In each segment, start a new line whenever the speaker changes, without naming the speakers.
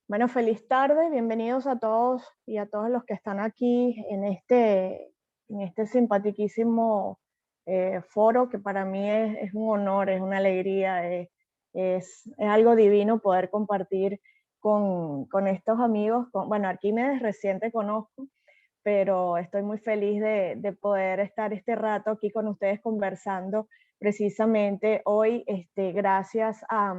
Bueno, feliz tarde, bienvenidos a todos y a todos los que están aquí en este simpaticísimo foro que para mí es un honor, es una alegría, es algo divino poder compartir con estos amigos. Bueno, Arquímedes reciente conozco, pero estoy muy feliz de poder estar este rato aquí con ustedes conversando precisamente hoy, gracias a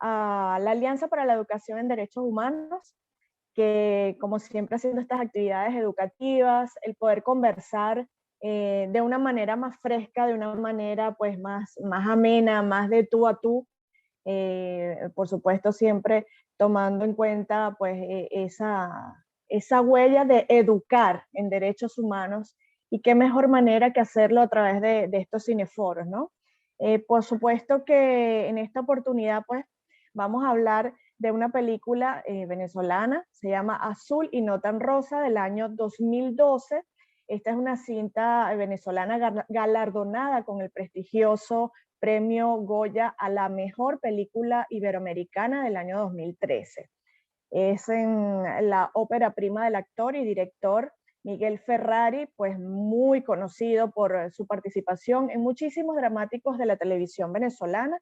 la Alianza para la Educación en Derechos Humanos, que como siempre haciendo estas actividades educativas, el poder conversar de una manera más fresca, de una manera pues más amena, más de tú a tú, por supuesto siempre tomando en cuenta pues esa huella de educar en derechos humanos y qué mejor manera que hacerlo a través de estos cineforos, ¿no? Por supuesto que en esta oportunidad pues vamos a hablar de una película venezolana, se llama Azul y no tan rosa, del año 2012. Esta es una cinta venezolana galardonada con el prestigioso premio Goya a la mejor película iberoamericana del año 2013. Es en la ópera prima del actor y director Miguel Ferrari, pues muy conocido por su participación en muchísimos dramáticos de la televisión venezolana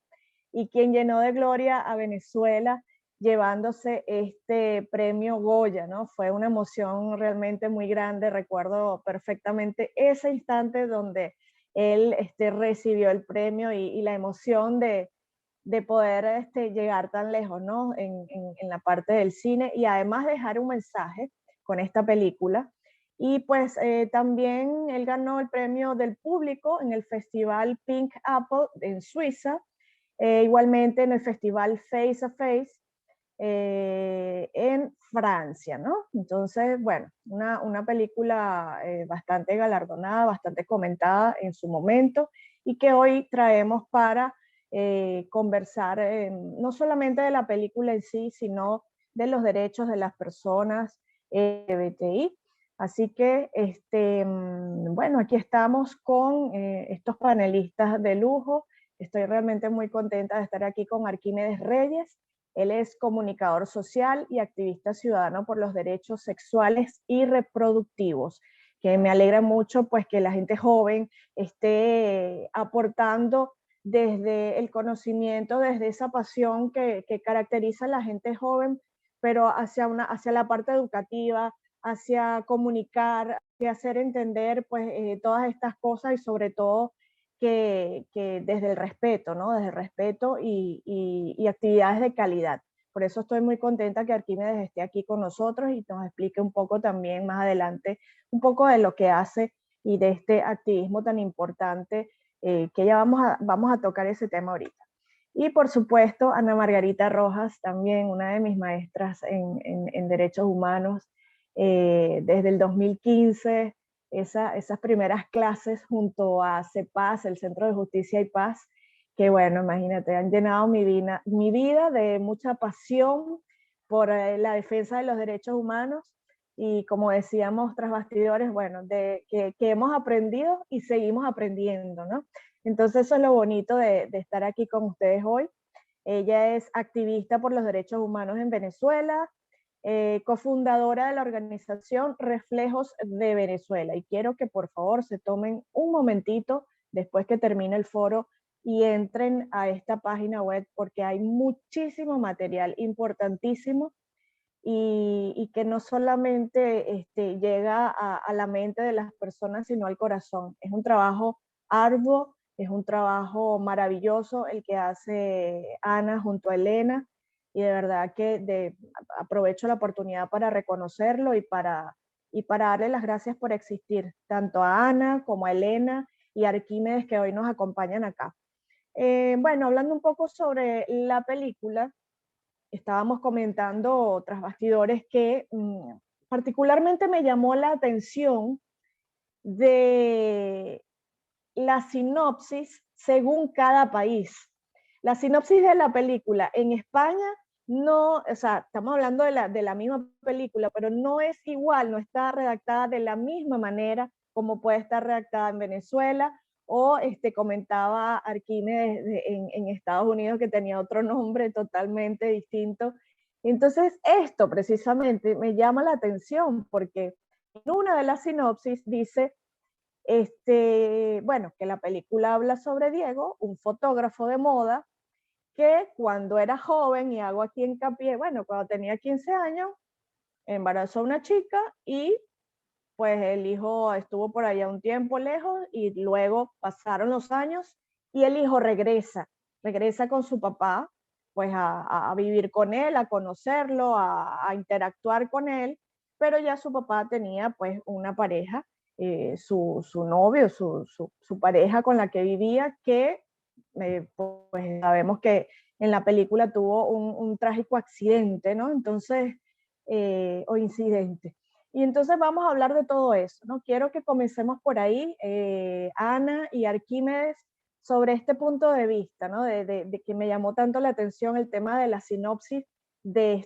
y quien llenó de gloria a Venezuela llevándose este premio Goya, ¿no? Fue una emoción realmente muy grande, recuerdo perfectamente ese instante donde él recibió el premio y la emoción de poder llegar tan lejos, ¿no? En la parte del cine y además dejar un mensaje con esta película. Y pues también él ganó el premio del público en el Festival Pink Apple en Suiza, igualmente en el Festival Face a Face en Francia, ¿no? Entonces, bueno, una película bastante galardonada, bastante comentada en su momento y que hoy traemos para conversar no solamente de la película en sí, sino de los derechos de las personas LGBTI. Así que, bueno, aquí estamos con estos panelistas de lujo. Estoy realmente muy contenta de estar aquí con Arquímedes Reyes. Él es comunicador social y activista ciudadano por los derechos sexuales y reproductivos, que me alegra mucho pues que la gente joven esté aportando desde el conocimiento, desde esa pasión que caracteriza a la gente joven, pero hacia la parte educativa, hacia comunicar, hacia hacer entender pues todas estas cosas y sobre todo que desde el respeto, ¿no? Desde el respeto y actividades de calidad. Por eso estoy muy contenta que Arquímedes esté aquí con nosotros y nos explique un poco también más adelante, un poco de lo que hace y de este activismo tan importante, que ya vamos a tocar ese tema ahorita. Y por supuesto, Ana Margarita Rojas, también una de mis maestras en derechos humanos, desde el 2015, esas primeras clases junto a CEPAS, el Centro de Justicia y Paz, que bueno, imagínate, han llenado mi vida de mucha pasión por la defensa de los derechos humanos y como decíamos tras bastidores, bueno, que hemos aprendido y seguimos aprendiendo, ¿no? Entonces eso es lo bonito de estar aquí con ustedes hoy. Ella es activista por los derechos humanos en Venezuela, cofundadora de la organización Reflejos de Venezuela. Y quiero que por favor se tomen un momentito después que termine el foro y entren a esta página web porque hay muchísimo material importantísimo y que no solamente llega a la mente de las personas, sino al corazón. Es un trabajo arduo, es un trabajo maravilloso el que hace Ana junto a Elena, y de verdad que aprovecho la oportunidad para reconocerlo y para darle las gracias por existir, tanto a Ana como a Elena y a Arquímedes que hoy nos acompañan acá. Bueno, hablando un poco sobre la película, estábamos comentando tras bastidores que particularmente me llamó la atención de la sinopsis según cada país. La sinopsis de la película en España no, o sea, estamos hablando de la misma película, pero no es igual, no está redactada de la misma manera como puede estar redactada en Venezuela o comentaba Arquímedes en Estados Unidos que tenía otro nombre totalmente distinto. Entonces esto precisamente me llama la atención porque en una de las sinopsis dice, bueno, que la película habla sobre Diego, un fotógrafo de moda, que cuando era joven, y hago aquí hincapié, bueno, cuando tenía 15 años, embarazó a una chica y pues el hijo estuvo por allá un tiempo lejos y luego pasaron los años y el hijo regresa con su papá, pues a vivir con él, a conocerlo, a interactuar con él, pero ya su papá tenía pues una pareja, su novio, su pareja con la que vivía, que pues sabemos que en la película tuvo un trágico accidente, ¿no? Entonces, o incidente. Y entonces vamos a hablar de todo eso, ¿no? Quiero que comencemos por ahí, Ana y Arquímedes, sobre este punto de vista, ¿no? De que me llamó tanto la atención el tema de la sinopsis de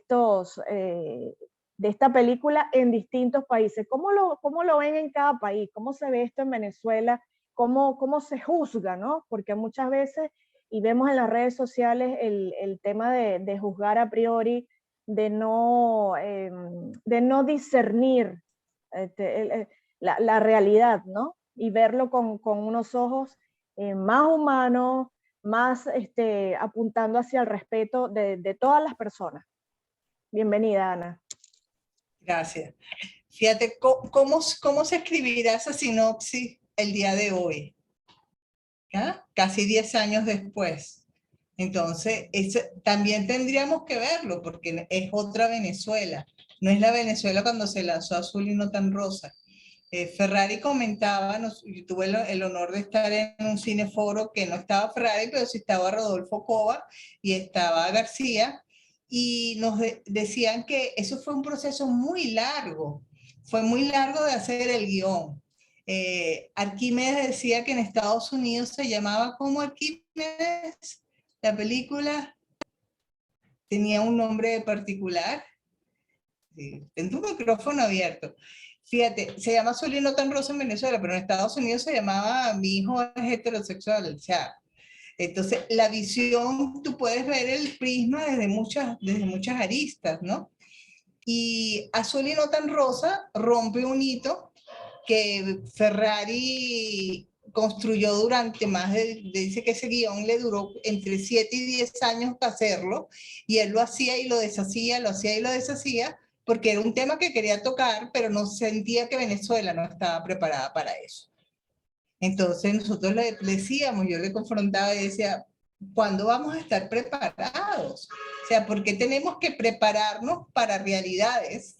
de esta película en distintos países. Cómo lo ven en cada país? ¿Cómo se ve esto en Venezuela? ¿Cómo se juzga, ¿no? Porque muchas veces, y vemos en las redes sociales el tema de juzgar a priori, de no discernir la realidad, ¿no? Y verlo con unos ojos más humanos, más apuntando hacia el respeto de todas las personas. Bienvenida, Ana.
Gracias. Fíjate, ¿cómo se escribirá esa sinopsis el día de hoy? ¿Ya? Casi 10 años después. Entonces, también tendríamos que verlo, porque es otra Venezuela. No es la Venezuela cuando se lanzó Azul y no tan rosa. Ferrari comentaba, yo tuve el honor de estar en un cineforo que no estaba Ferrari, pero sí estaba Rodolfo Cova y estaba García, y nos decían que eso fue un proceso muy largo, fue muy largo de hacer el guión. Arquímedes decía que en Estados Unidos se llamaba como Arquímedes, la película tenía un nombre particular. Sí, ten tu micrófono abierto. Fíjate, se llama Azul y no tan rosa en Venezuela, pero en Estados Unidos se llamaba Mi hijo es heterosexual. O sea, entonces la visión, tú puedes ver el prisma desde muchas aristas, ¿no? Y Azul y no tan rosa rompe un hito que Ferrari construyó durante dice que ese guión le duró entre 7 y 10 años hacerlo, y él lo hacía y lo deshacía, lo hacía y lo deshacía, porque era un tema que quería tocar, pero no sentía que Venezuela no estaba preparada para eso. Entonces nosotros le decíamos, yo le confrontaba y decía, ¿cuándo vamos a estar preparados? O sea, ¿por qué tenemos que prepararnos para realidades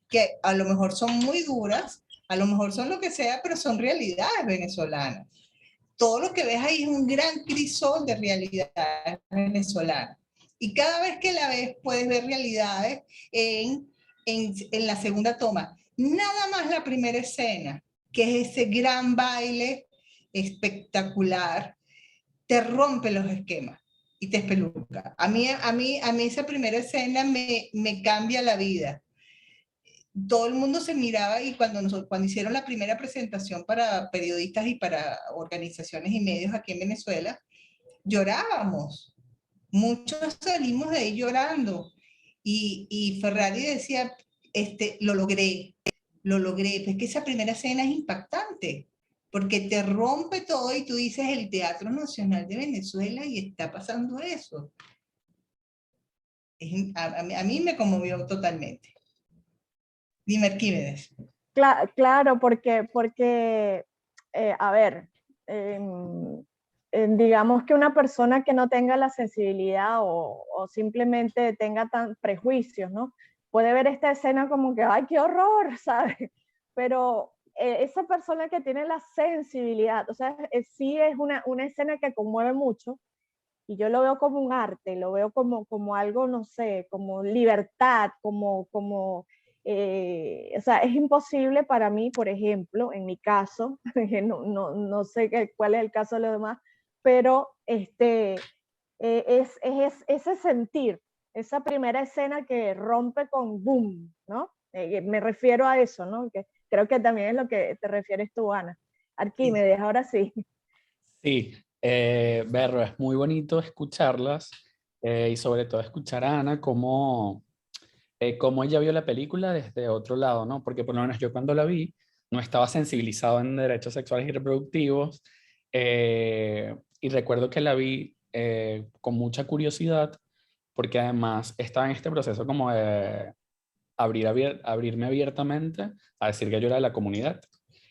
que a lo mejor son muy duras, a lo mejor son lo que sea, pero son realidades venezolanas? Todo lo que ves ahí es un gran crisol de realidades venezolanas. Y cada vez que la ves, puedes ver realidades en la segunda toma. Nada más la primera escena, que es ese gran baile espectacular, te rompe los esquemas y te espeluca. A mí esa primera escena me cambia la vida. Todo el mundo se miraba, y cuando hicieron la primera presentación para periodistas y para organizaciones y medios aquí en Venezuela, llorábamos. Muchos salimos de ahí llorando. Y Ferrari decía, lo logré. Pues que esa primera escena es impactante, porque te rompe todo y tú dices, el Teatro Nacional de Venezuela y está pasando eso. A mí me conmovió totalmente. Dime, Arquímedes.
Claro, porque a ver, digamos que una persona que no tenga la sensibilidad o simplemente tenga tan prejuicios, ¿no? Puede ver esta escena como que, ¡ay, qué horror!, ¿sabes? Pero esa persona que tiene la sensibilidad, o sea, sí es una escena que conmueve mucho, y yo lo veo como un arte, lo veo como algo, no sé, como libertad, o sea, es imposible para mí, por ejemplo, en mi caso, que no sé cuál es el caso de los demás, pero es ese sentir, esa primera escena que rompe con boom, ¿no? Me refiero a eso, ¿no? Que creo que también es lo que te refieres tú, Ana.
Sí.
Arquímedes, ahora sí.
Sí, Berro, es muy bonito escucharlas y sobre todo escuchar a Ana cómo ella vio la película desde otro lado, ¿no? Porque por lo menos yo cuando la vi no estaba sensibilizado en derechos sexuales y reproductivos y recuerdo que la vi con mucha curiosidad porque además estaba en este proceso como de abrirme abiertamente a decir que yo era de la comunidad.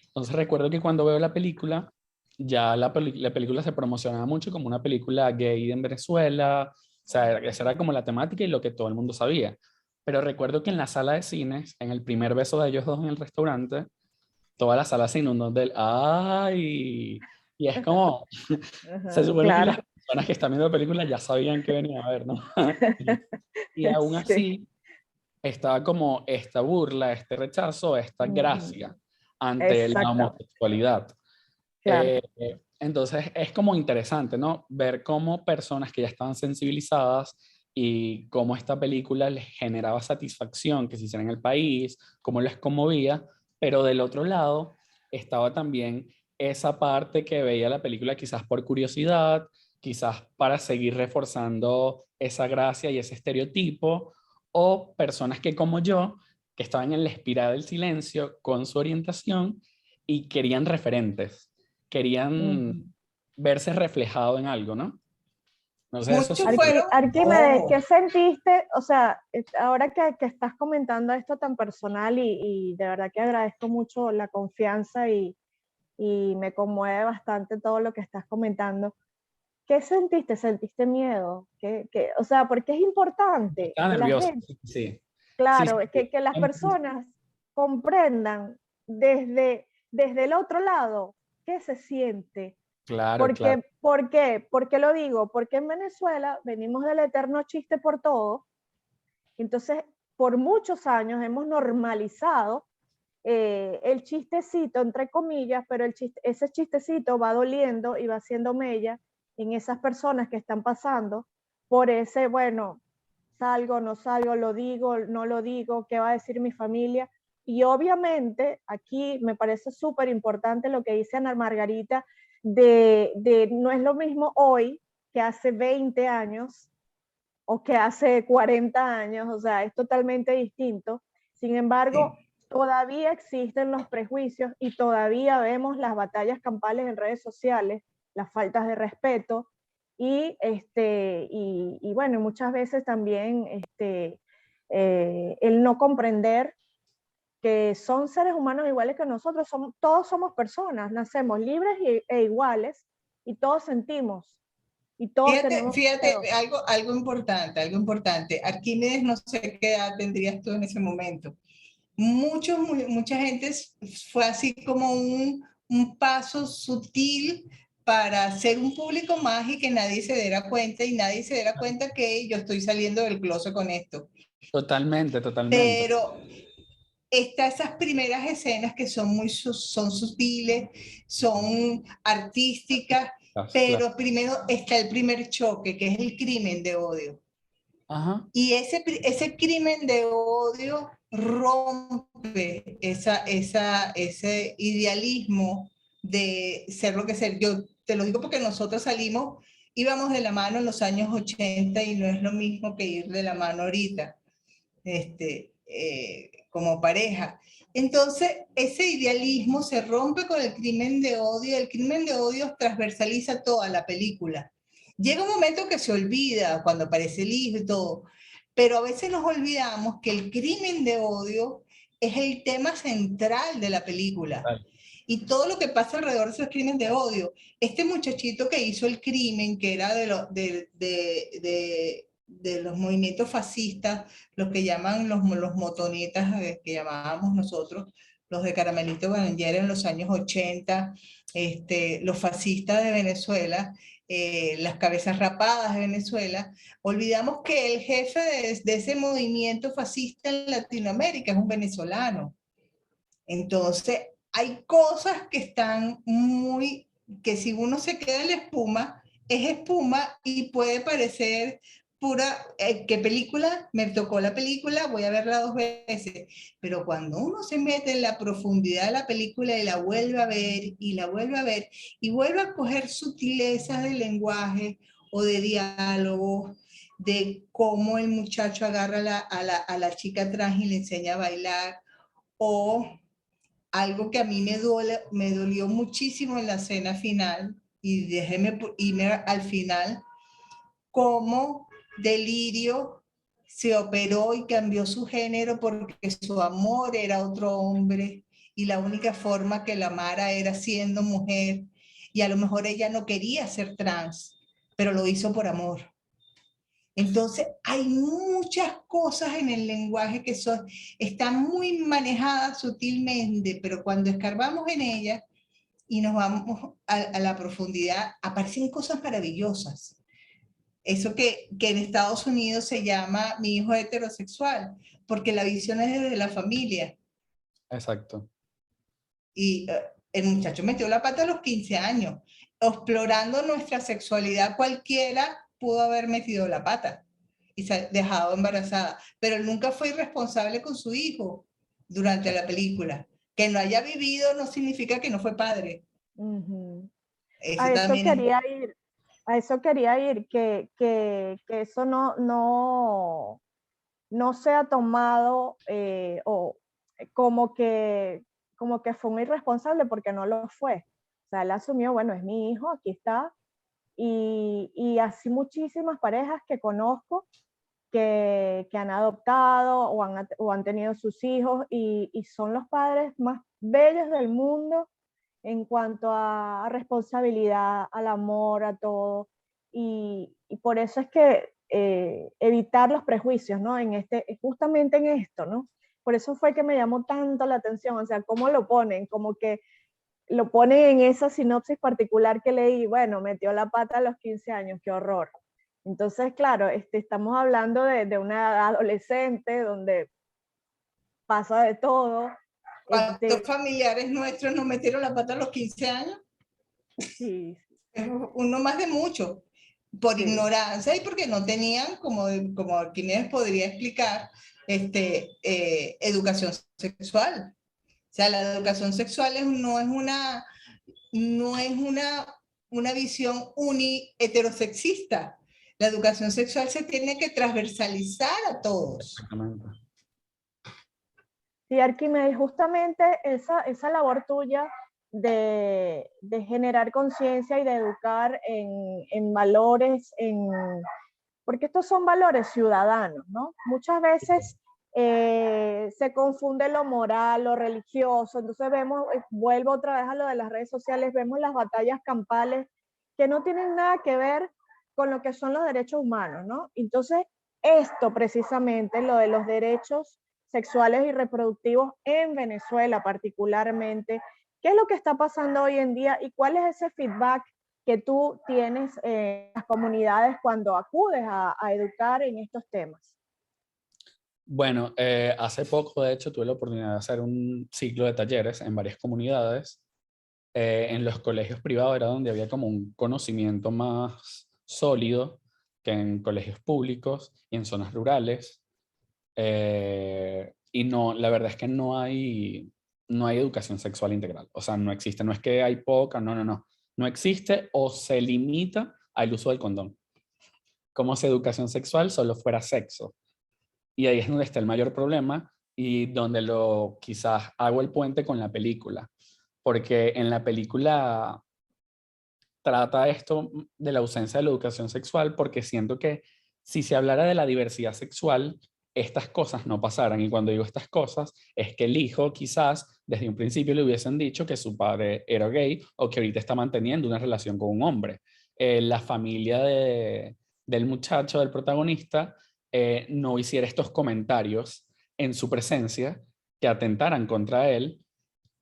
Entonces recuerdo que cuando veo la película, ya la película se promocionaba mucho como una película gay en Venezuela, o sea, esa era como la temática y lo que todo el mundo sabía. Pero recuerdo que en la sala de cines, en el primer beso de ellos dos en el restaurante, toda la sala se inundó del ¡ay! Y es como, se
Ajá,
supone que
claro.
las personas que están viendo la película ya sabían que venía a ver, ¿no? Y aún
Sí.
así, estaba como esta burla, este rechazo, esta
Ujú.
gracia ante la
Exactamente,
homosexualidad.
claro.
Entonces es como interesante, ¿no? Ver cómo personas que ya estaban sensibilizadas y cómo esta película les generaba satisfacción que se hiciera en el país, cómo les conmovía, pero del otro lado estaba también esa parte que veía la película quizás por curiosidad, quizás para seguir reforzando esa gracia y ese estereotipo, o personas que como yo, que estaban en la espiral del silencio con su orientación y querían referentes, querían
Ujú.
verse reflejado en algo, ¿no? No sé, eso
Muchos
sí.
fueron,
Arquímedes,
ojo,
¿qué sentiste? O sea, ahora que estás comentando esto tan personal y de verdad que agradezco mucho la confianza y me conmueve bastante todo lo que estás comentando. ¿Qué sentiste? ¿Sentiste miedo? O sea, porque es importante
Estaba
que la
nervioso.
gente,
Sí, sí,
claro,
sí, sí.
que las personas comprendan desde el otro lado qué se siente.
Claro, claro.
¿Por qué? ¿Por qué lo digo? Porque en Venezuela venimos del eterno chiste por todo. Entonces, por muchos años hemos normalizado el chistecito, entre comillas, pero ese chistecito va doliendo y va haciendo mella en esas personas que están pasando por ese, bueno, salgo, no salgo, lo digo, no lo digo, qué va a decir mi familia. Y obviamente aquí me parece súper importante lo que dice Ana Margarita, no es lo mismo hoy que hace 20 años o que hace 40 años, o sea, es totalmente distinto. Sin embargo,
sí.
todavía existen los prejuicios y todavía vemos las batallas campales en redes sociales, las faltas de respeto y bueno, muchas veces también el no comprender que son seres humanos iguales que nosotros, todos somos personas, nacemos libres e iguales y todos sentimos y todos
Fíjate,
tenemos
fíjate,
miedo.
algo importante, algo importante. Arquímedes, no sé qué edad tendrías tú en ese momento. Mucha gente fue así como un paso sutil para ser un público más y que nadie se diera cuenta y nadie se diera cuenta que yo estoy saliendo del closet con esto.
Totalmente, totalmente.
Pero está esas primeras escenas que son son sutiles, son artísticas,
Claro.
pero primero está el primer choque, que es el crimen de odio.
Ajá.
Y ese crimen de odio rompe ese idealismo de ser lo que ser. Yo te lo digo porque nosotros íbamos de la mano en los años 80 y no es lo mismo que ir de la mano ahorita, como pareja. Entonces, ese idealismo se rompe con el crimen de odio. El crimen de odio transversaliza toda la película. Llega un momento que se olvida cuando aparece el hijo y todo, pero a veces nos olvidamos que el crimen de odio es el tema central de la película
Total.
y todo lo que pasa alrededor de esos crímenes de odio. Este muchachito que hizo el crimen, que era de los movimientos fascistas, los que llaman los motonetas, que llamábamos nosotros, los de Caramelito Berenguer en los años 80, los fascistas de Venezuela, las cabezas rapadas de Venezuela, olvidamos que el jefe de ese movimiento fascista en Latinoamérica es un venezolano. Entonces, hay cosas que están que si uno se queda en la espuma, es espuma y puede parecer pura, ¿qué película? Me tocó la película, voy a verla 2 veces. Pero cuando uno se mete en la profundidad de la película y la vuelve a ver y la vuelve a ver y vuelve a coger sutilezas de lenguaje o de diálogo, de cómo el muchacho agarra a la chica atrás y le enseña a bailar, o algo que a mí me dolió muchísimo en la escena final, y déjeme irme al final, cómo Delirio se operó y cambió su género porque su amor era otro hombre y la única forma que la amara era siendo mujer, y a lo mejor ella no quería ser trans, pero lo hizo por amor. Entonces, hay muchas cosas en el lenguaje que están muy manejadas sutilmente, pero cuando escarbamos en ellas y nos vamos a la profundidad, aparecen cosas maravillosas. Eso que en Estados Unidos se llama mi hijo heterosexual, porque la visión es desde la familia.
Exacto.
Y el muchacho metió la pata a los 15 años. Explorando nuestra sexualidad, cualquiera pudo haber metido la pata y se ha dejado embarazada, pero él nunca fue irresponsable con su hijo durante la película. Que no haya vivido no significa que no fue padre.
A eso
También
quería ir, a eso quería ir, que eso no sea tomado o como que fue un irresponsable, porque no lo fue. O sea, él asumió, bueno, es mi hijo, aquí está. Y así muchísimas parejas que conozco que han adoptado o han tenido sus hijos y son los padres más bellos del mundo en cuanto a responsabilidad, al amor, a todo. Y por eso es que evitar los prejuicios, ¿no? Justamente en esto, ¿no? Por eso fue que me llamó tanto la atención, o sea, cómo lo ponen, como que lo ponen en esa sinopsis particular que leí, bueno, metió la pata a los 15 años, qué horror. Entonces, claro, estamos hablando de una adolescente donde pasa de todo.
¿cuántos familiares nuestros nos metieron la pata a los 15 años?
Sí,
Es uno más de muchos, por
sí.
ignorancia y porque no tenían, como Arquímedes podría explicar, educación sexual. O sea, la educación sexual no es una visión heterosexista. La educación sexual se tiene que transversalizar a todos.
Exactamente.
Sí, Arquímedes, justamente esa labor tuya de generar conciencia y de educar en valores, porque estos son valores ciudadanos, ¿no? Muchas veces se confunde lo moral, lo religioso, entonces vemos, vuelvo otra vez a lo de las redes sociales, vemos las batallas campales que no tienen nada que ver con lo que son los derechos humanos, ¿no? Entonces, esto precisamente, lo de los derechos sexuales y reproductivos en Venezuela particularmente, ¿qué es lo que está pasando hoy en día y cuál es ese feedback que tú tienes en las comunidades cuando acudes a educar en estos temas?
Bueno, hace poco, de hecho, tuve la oportunidad de hacer un ciclo de talleres en varias comunidades. En los colegios privados era donde había como un conocimiento más sólido que en colegios públicos y en zonas rurales. Y no, la verdad es que no hay educación sexual integral. O sea, no existe. No es que hay poca, no, no, no. No existe o se limita al uso del condón. Como si educación sexual solo fuera sexo. Y ahí es donde está el mayor problema y donde quizás hago el puente con la película. Porque en la película trata esto de la ausencia de la educación sexual porque siento que si se hablara de la diversidad sexual, estas cosas no pasaran. Y cuando digo estas cosas, es que el hijo quizás desde un principio le hubiesen dicho que su padre era gay o que ahorita está manteniendo una relación con un hombre. La familia del muchacho, del protagonista, no hiciera estos comentarios en su presencia que atentaran contra él.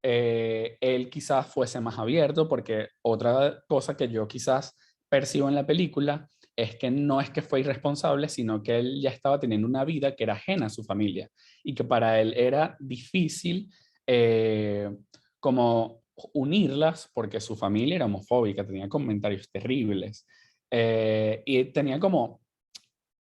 Él quizás fuese más abierto, porque otra cosa que yo quizás percibo en la película es que no es que fue irresponsable, sino que él ya estaba teniendo una vida que era ajena a su familia y que para él era difícil como unirlas porque su familia era homofóbica, tenía comentarios terribles y tenía como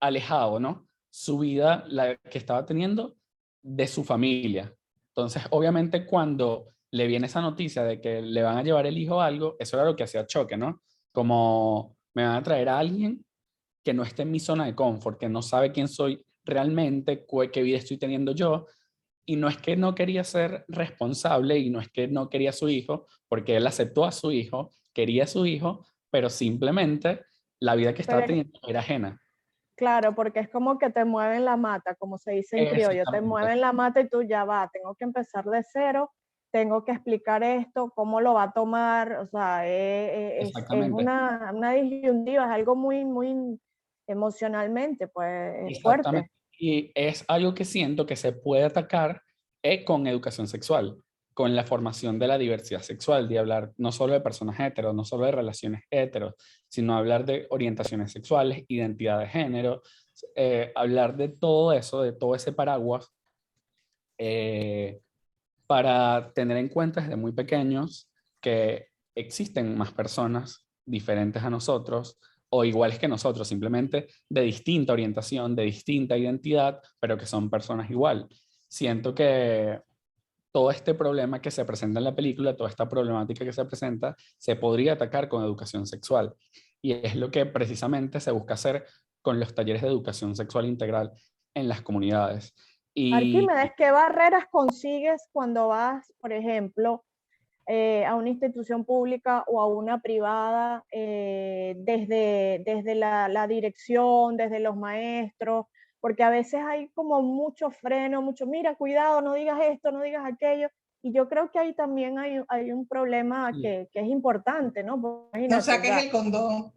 alejado, ¿no? Su vida, la que estaba teniendo, de su familia. Entonces, obviamente, cuando le viene esa noticia de que le van a llevar el hijo a algo, eso era lo que hacía choque, ¿no? Como me van a traer a alguien que no esté en mi zona de confort, que no sabe quién soy realmente, qué vida estoy teniendo yo. Y no es que no quería ser responsable y no es que no quería a su hijo, porque él aceptó a su hijo, quería a su hijo, pero simplemente la vida que estaba
Pero es,
teniendo era ajena.
claro, porque es como que te mueven la mata, como se dice en criollo, te
Exactamente,
mueven la mata y tú ya va, tengo que empezar de cero, tengo que explicar esto, cómo lo va a tomar, o sea, es
exactamente,
una disyuntiva, es algo muy, muy emocionalmente, pues es fuerte.
exactamente. Y es algo que siento que se puede atacar con educación sexual, con la formación de la diversidad sexual, de hablar no solo de personas heteros, no solo de relaciones heteros, sino hablar de orientaciones sexuales, identidad de género, hablar de todo eso, de todo ese paraguas, eh, para tener en cuenta desde muy pequeños que existen más personas diferentes a nosotros o iguales que nosotros, simplemente de distinta orientación, de distinta identidad, pero que son personas igual. Siento que todo este problema que se presenta en la película, toda esta problemática que se presenta, se podría atacar con educación sexual. Y es lo que precisamente se busca hacer con los talleres de educación sexual integral en las comunidades. Y
Arquímedes, ¿qué barreras consigues cuando vas, por ejemplo, a una institución pública o a una privada, desde la dirección, desde los maestros? Porque a veces hay como mucho freno, mucho, mira, cuidado, no digas esto, no digas aquello. Y yo creo que ahí también hay un problema que es importante, ¿no? Porque
No
imagínate,
saques el condón.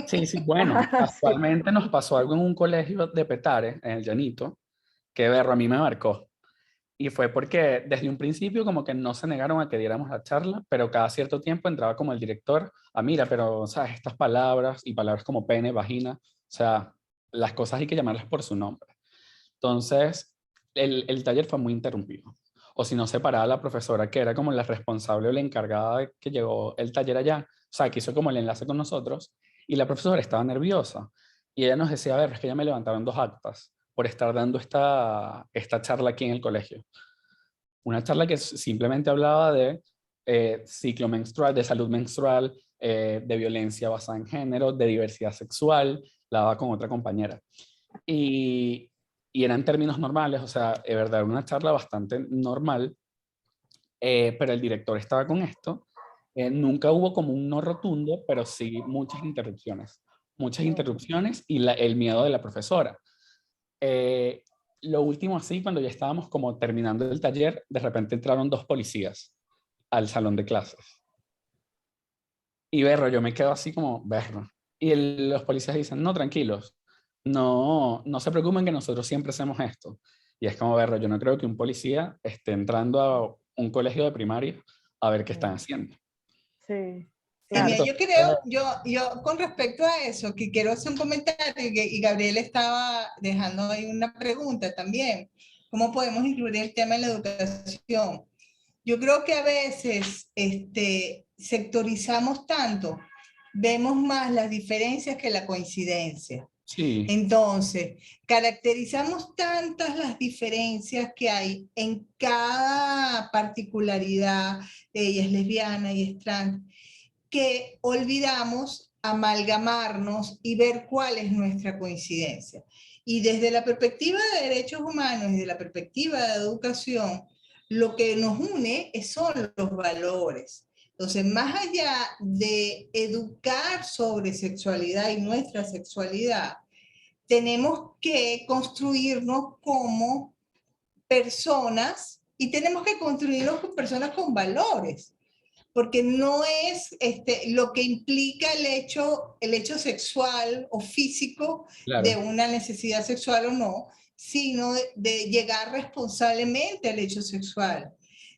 sí, sí, bueno,
sí.
actualmente nos pasó algo en un colegio de Petare, en el Llanito, que berro a mí me marcó. Y fue porque desde un principio como que no se negaron a que diéramos la charla, pero cada cierto tiempo entraba como el director a, mira, pero, ¿sabes? Estas palabras y palabras como pene, vagina, o sea, las cosas hay que llamarlas por su nombre. Entonces, el taller fue muy interrumpido. O si no, se paraba la profesora, que era como la responsable o la encargada de que llegó el taller allá, o sea, que hizo como el enlace con nosotros, y la profesora estaba nerviosa. Y ella nos decía, a ver, es que ya me levantaron 2 actas por estar dando esta charla aquí en el colegio. Una charla que simplemente hablaba de ciclo menstrual, de salud menstrual, de violencia basada en género, de diversidad sexual, la daba con otra compañera. Y, y eran términos normales, o sea, de verdad, era una charla bastante normal, pero el director estaba con esto. Nunca hubo como un no rotundo, pero sí muchas interrupciones. Muchas interrupciones y el miedo de la profesora. Eh, lo último así, cuando ya estábamos como terminando el taller, de repente entraron 2 policías al salón de clases. Y berro, yo me quedo así como berro. Y los policías dicen, no, tranquilos, no se preocupen que nosotros siempre hacemos esto. Y es como berro, yo no creo que un policía esté entrando a un colegio de primaria a ver qué están haciendo.
Sí,
Sí, mira,
claro.
yo creo, yo con respecto a eso, que quiero hacer un comentario y Gabriel estaba dejando ahí una pregunta también. ¿Cómo podemos incluir el tema en la educación? Yo creo que a veces sectorizamos tanto, vemos más las diferencias que la coincidencia.
Sí,
Entonces, caracterizamos tantas las diferencias que hay en cada particularidad, ella es lesbiana y es trans, que olvidamos amalgamarnos y ver cuál es nuestra coincidencia. Y desde la perspectiva de derechos humanos y desde la perspectiva de educación, lo que nos une son los valores. Entonces, más allá de educar sobre sexualidad y nuestra sexualidad, tenemos que construirnos como personas y tenemos que construirnos como personas con valores, porque no es lo que implica el hecho sexual o físico de
claro,
una necesidad sexual o no, sino de llegar responsablemente al hecho sexual,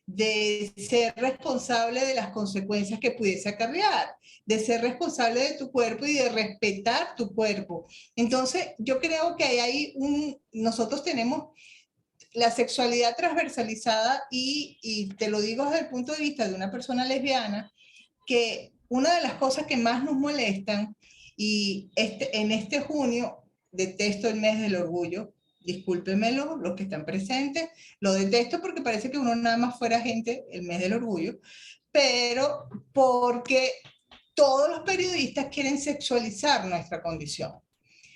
de ser responsable de las consecuencias que pudiese acarrear, de ser responsable de tu cuerpo y de respetar tu cuerpo. Entonces, yo creo que nosotros tenemos la sexualidad transversalizada y te lo digo desde el punto de vista de una persona lesbiana, que una de las cosas que más nos molestan, y en este junio detesto el mes del orgullo. Discúlpenmelo, los que están presentes. Lo detesto porque parece que uno nada más fuera gente el mes del orgullo, pero porque todos los periodistas quieren sexualizar nuestra condición.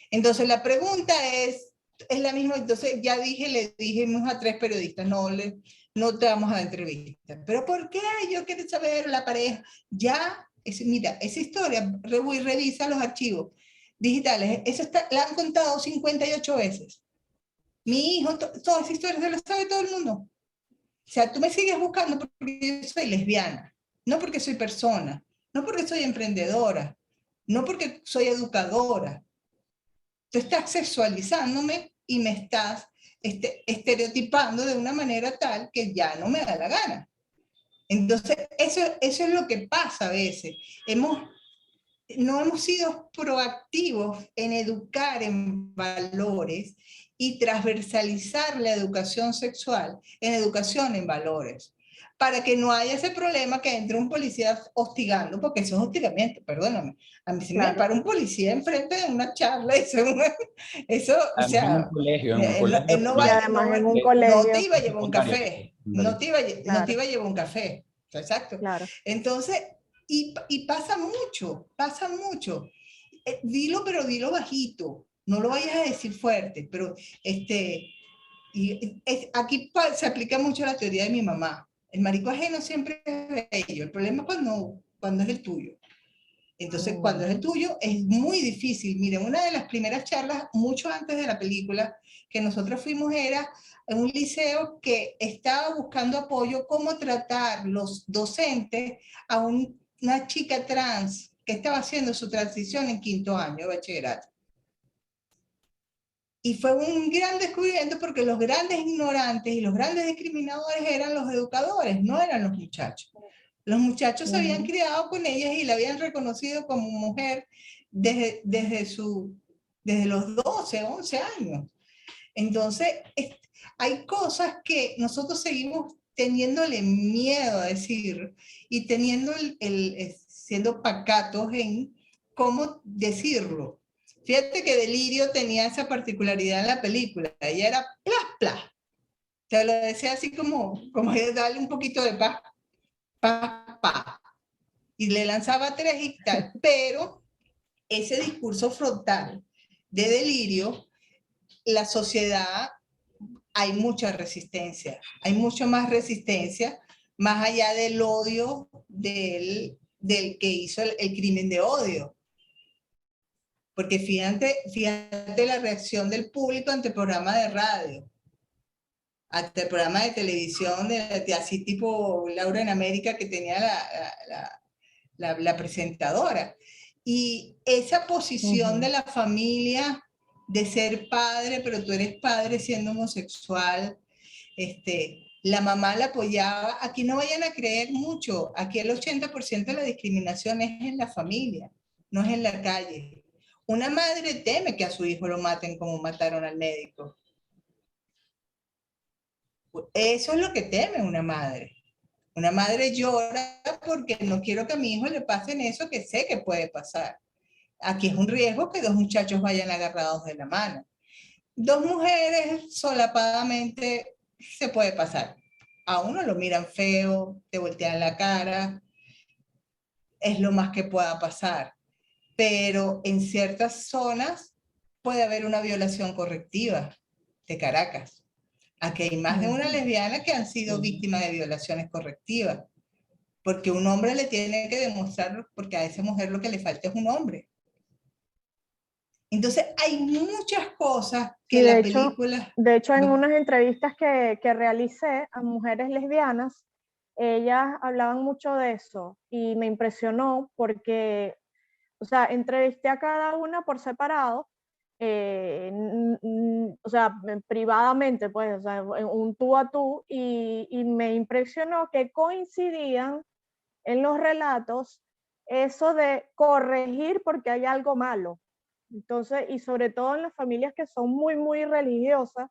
Entonces la pregunta es la misma. Entonces ya le dijimos a 3 periodistas, no te vamos a dar entrevista. ¿Pero por qué? Yo quiero saber la pareja. Ya, mira, esa historia, revisa los archivos digitales, eso la han contado 58 veces. Mi hijo, toda esa historia se la sabe todo el mundo. O sea, tú me sigues buscando porque yo soy lesbiana, no porque soy persona, no porque soy emprendedora, no porque soy educadora. Tú estás sexualizándome y me estás estereotipando de una manera tal que ya no me da la gana. Entonces, eso es lo que pasa a veces. No hemos sido proactivos en educar en valores y transversalizar la educación sexual en educación en valores, para que no haya ese problema que entre un policía hostigando, porque eso es hostigamiento, perdóname. A mí se me para un policía enfrente de una charla, eso o
Además,
sea,
en un colegio,
él no,
Y además en un
no te
colegio,
iba a llevar un
secundaria,
café, no
secundaria.
te iba
claro,
a llevar un café, exacto.
claro.
Entonces, y pasa mucho, pasa mucho. Dilo, pero dilo bajito, no lo vayas a decir fuerte, pero aquí se aplica mucho la teoría de mi mamá. El marico ajeno siempre es bello, el problema es cuando es el tuyo. Entonces, cuando es el tuyo, es muy difícil. Miren, una de las primeras charlas, mucho antes de la película, que nosotros fuimos, era en un liceo que estaba buscando apoyo, cómo tratar los docentes a una chica trans que estaba haciendo su transición en 5º año de bachillerato. Y fue un gran descubrimiento porque los grandes ignorantes y los grandes discriminadores eran los educadores, no eran los muchachos. Los muchachos se habían criado con ellas y la habían reconocido como mujer desde los 12, 11 años. Entonces, hay cosas que nosotros seguimos teniéndole miedo a decir y siendo pacatos en cómo decirlo. Fíjate que Delirio tenía esa particularidad en la película. Ella era plas, plas. Te lo decía así como darle un poquito de paz, paz, paz. Y le lanzaba 3 y tal. Pero ese discurso frontal de Delirio, la sociedad, hay mucha resistencia. Hay mucho más resistencia, más allá del odio del que hizo el crimen de odio. Porque fíjate la reacción del público ante el programa de radio, ante el programa de televisión, de así tipo Laura en América, que tenía la presentadora. Y esa posición de la familia, de ser padre, pero tú eres padre siendo homosexual, la mamá la apoyaba. Aquí no vayan a creer mucho, aquí el 80% de la discriminación es en la familia, no es en la calle. Una madre teme que a su hijo lo maten como mataron al médico. Eso es lo que teme una madre. Una madre llora porque no quiero que a mi hijo le pasen eso que sé que puede pasar. Aquí es un riesgo que 2 muchachos vayan agarrados de la mano. 2 mujeres solapadamente se puede pasar. A uno lo miran feo, te voltean la cara, es lo más que pueda pasar. Pero en ciertas zonas puede haber una violación correctiva de Caracas. Aquí hay más de una lesbiana que han sido víctimas de violaciones correctivas, porque un hombre le tiene que demostrar, porque a esa mujer lo que le falta es un hombre. Entonces hay muchas cosas que la película...
De hecho, en unas entrevistas que realicé a mujeres lesbianas, ellas hablaban mucho de eso y me impresionó porque, o sea, entrevisté a cada una por separado, o sea, privadamente, pues, o sea, un tú a tú, y me impresionó que coincidían en los relatos eso de corregir porque hay algo malo. Entonces, y sobre todo en las familias que son muy, muy religiosas,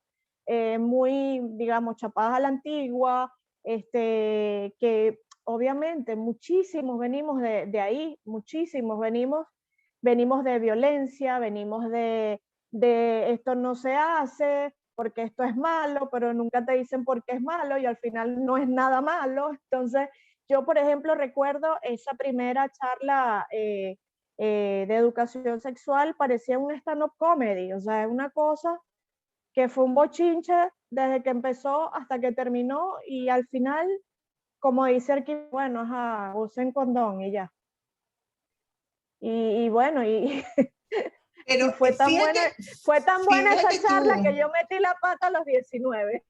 muy, digamos, chapadas a la antigua, que obviamente muchísimos venimos de ahí, muchísimos venimos de violencia, venimos de de esto no se hace, porque esto es malo, pero nunca te dicen por qué es malo y al final no es nada malo. Entonces, yo, por ejemplo, recuerdo esa primera charla de educación sexual, parecía un stand-up comedy, o sea, es una cosa que fue un bochinche desde que empezó hasta que terminó y al final, como dice aquí, bueno, ajá, usen condón y ya. Y bueno,
Pero
y fue tan buena esa
fíjate
charla que
tú,
yo metí la pata a los 19.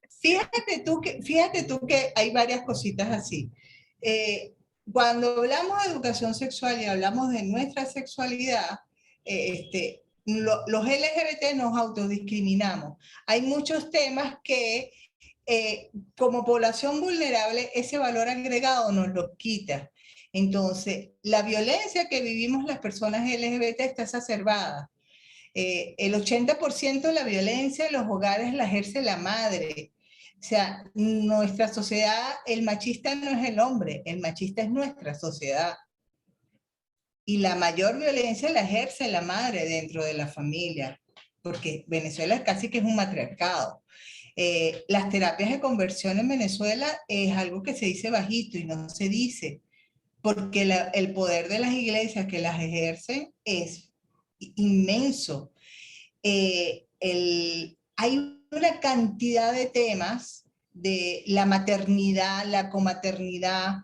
fíjate tú que hay varias cositas así. Cuando hablamos de educación sexual y hablamos de nuestra sexualidad, los LGBT nos autodiscriminamos. Hay muchos temas que como población vulnerable ese valor agregado nos lo quita. Entonces, la violencia que vivimos las personas LGBT está exacerbada. El 80% de la violencia en los hogares la ejerce la madre. O sea, nuestra sociedad, el machista no es el hombre, el machista es nuestra sociedad. Y la mayor violencia la ejerce la madre dentro de la familia, porque Venezuela casi que es un matriarcado. Las terapias de conversión en Venezuela es algo que se dice bajito y no se dice, porque el poder de las iglesias que las ejercen es inmenso. Hay una cantidad de temas de la maternidad, la comaternidad.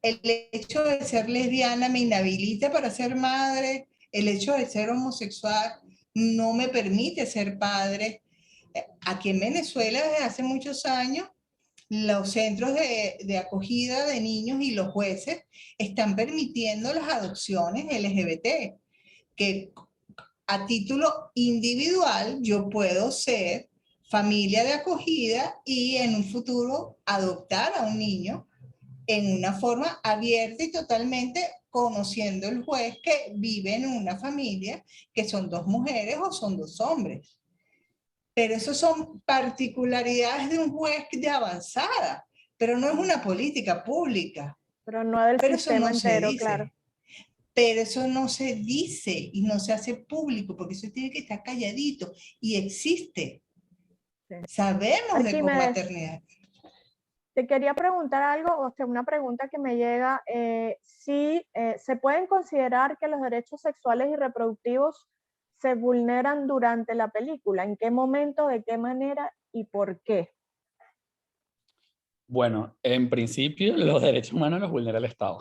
El hecho de ser lesbiana me inhabilita para ser madre, el hecho de ser homosexual no me permite ser padre. Aquí en Venezuela desde hace muchos años los centros de acogida de niños y los jueces están permitiendo las adopciones LGBT, que a título individual yo puedo ser familia de acogida y en un futuro adoptar a un niño en una forma abierta y totalmente conociendo el juez que vive en una familia, que son dos mujeres o son dos hombres. Pero eso son particularidades de un juez de avanzada, pero no es una política pública.
Pero no del
Pero eso
sistema
no se
entero, claro.
dice. Pero eso no se dice y no se hace público porque eso tiene que estar calladito y existe.
Sí.
Sabemos de
Arquímedes,
comaternidad.
te quería preguntar algo, o sea, una pregunta que me llega, si se pueden considerar que los derechos sexuales y reproductivos se vulneran durante la película, ¿en qué momento, de qué manera y por qué?
Bueno, en principio los derechos humanos los vulnera el Estado.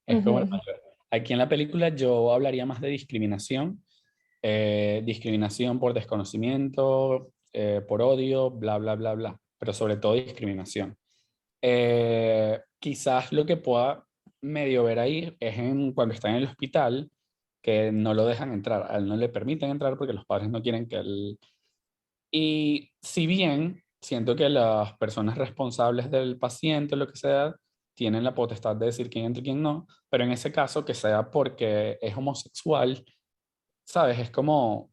Es como el mayor. Aquí en la película yo hablaría más de discriminación, discriminación por desconocimiento, por odio, bla, bla, bla, bla, pero sobre todo discriminación. Quizás lo que pueda medio ver ahí es cuando está en el hospital, que no lo dejan entrar, a él no le permiten entrar porque los padres no quieren que él... Y si bien siento que las personas responsables del paciente o lo que sea tienen la potestad de decir quién entra y quién no, pero en ese caso que sea porque es homosexual, ¿sabes? Es como,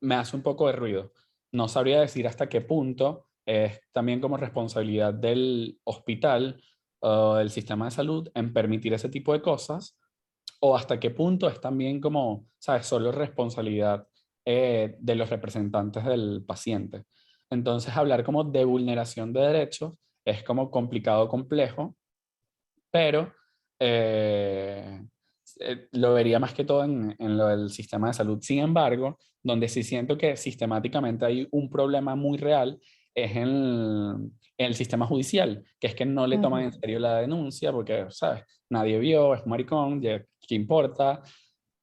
me hace un poco de ruido. No sabría decir hasta qué punto es también como responsabilidad del hospital o del sistema de salud en permitir ese tipo de cosas, o hasta qué punto es también como, ¿sabes? Solo responsabilidad de los representantes del paciente. Entonces, hablar como de vulneración de derechos es como complicado, complejo, pero eh, lo vería más que todo en lo del sistema de salud. Sin embargo, donde sí siento que sistemáticamente hay un problema muy real es en el sistema judicial, que es que no le toman en serio la denuncia porque, ¿sabes? Nadie vio, es maricón, ya, ¿qué importa?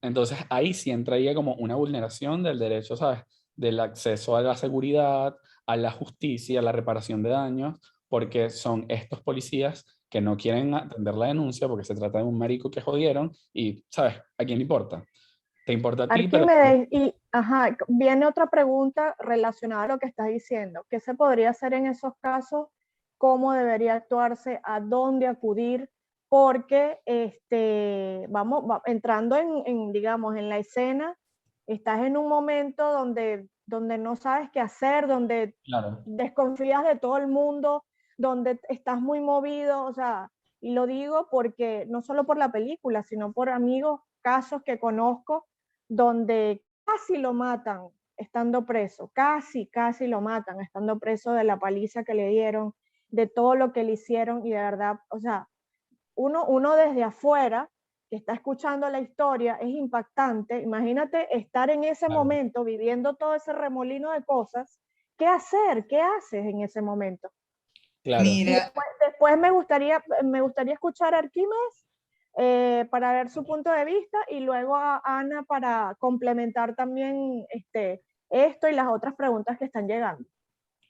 Entonces ahí sí entraría como una vulneración del derecho, ¿sabes? Del acceso a la seguridad, a la justicia, a la reparación de daños, porque son estos policías que no quieren atender la denuncia porque se trata de un marico que jodieron y, ¿sabes? ¿A quién le importa? Te importa a ti, pero...
Arquímedes, y ajá, viene otra pregunta relacionada a lo que estás diciendo. ¿Qué se podría hacer en esos casos? ¿Cómo debería actuarse? ¿A dónde acudir? Porque entrando digamos, en la escena, estás en un momento donde no sabes qué hacer, donde
Claro.
desconfías de todo el mundo, donde estás muy movido, o sea, y lo digo porque no solo por la película, sino por amigos, casos que conozco donde casi lo matan estando preso, casi lo matan estando preso, de la paliza que le dieron, de todo lo que le hicieron, y de verdad, o sea, uno desde afuera que está escuchando la historia es impactante. Imagínate estar en ese
Claro.
momento viviendo todo ese remolino de cosas. ¿Qué hacer? ¿Qué haces en ese momento?
Claro.
Y
Mira,
después me gustaría escuchar a Arquímedes para ver su punto de vista, y luego a Ana para complementar también esto y las otras preguntas que están llegando.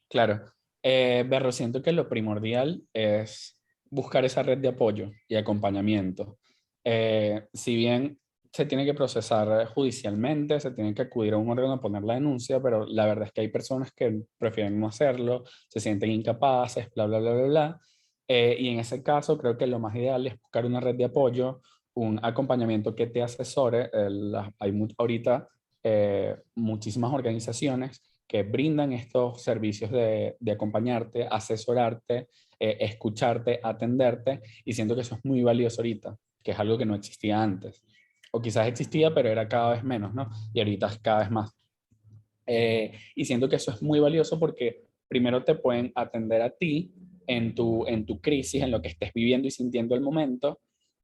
Claro. Berro, siento que lo primordial es buscar esa red de apoyo y acompañamiento. Si bien se tiene que procesar judicialmente, se tiene que acudir a un órgano a poner la denuncia, pero la verdad es que hay personas que prefieren no hacerlo, se sienten incapaces, bla, bla, bla, bla, bla. Y en ese caso creo que lo más ideal es buscar una red de apoyo, un acompañamiento que te asesore. Ahorita muchísimas organizaciones que brindan estos servicios de acompañarte, asesorarte, escucharte, atenderte, y siento que eso es muy valioso ahorita, que es algo que no existía antes. O quizás existía, pero era cada vez menos, ¿no? Y ahorita es cada vez más. Y siento que eso es muy valioso porque primero te pueden atender a ti en tu crisis, en lo que estés viviendo y sintiendo el momento,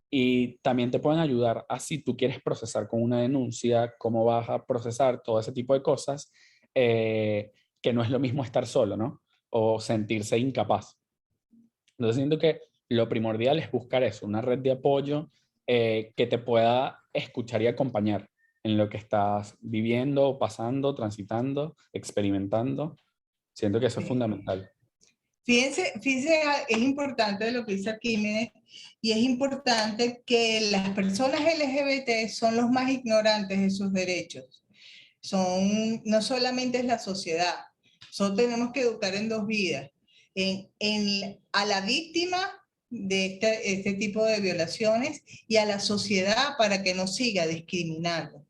y también te pueden ayudar a si tú quieres procesar con una denuncia, cómo vas a procesar todo ese tipo de cosas, que no es lo mismo estar solo, ¿no? O sentirse incapaz. Entonces siento que lo primordial es buscar eso, una red de apoyo que te pueda escuchar y acompañar en lo que estás viviendo, pasando, transitando, experimentando. Siento que eso es
sí.
fundamental.
Fíjense, es importante lo que dice Arquímedes, y es importante que las personas LGBT son los más ignorantes de sus derechos. No solamente es la sociedad, solo tenemos que educar en dos vidas, a la víctima de este tipo de violaciones y a la sociedad para que no siga discriminando.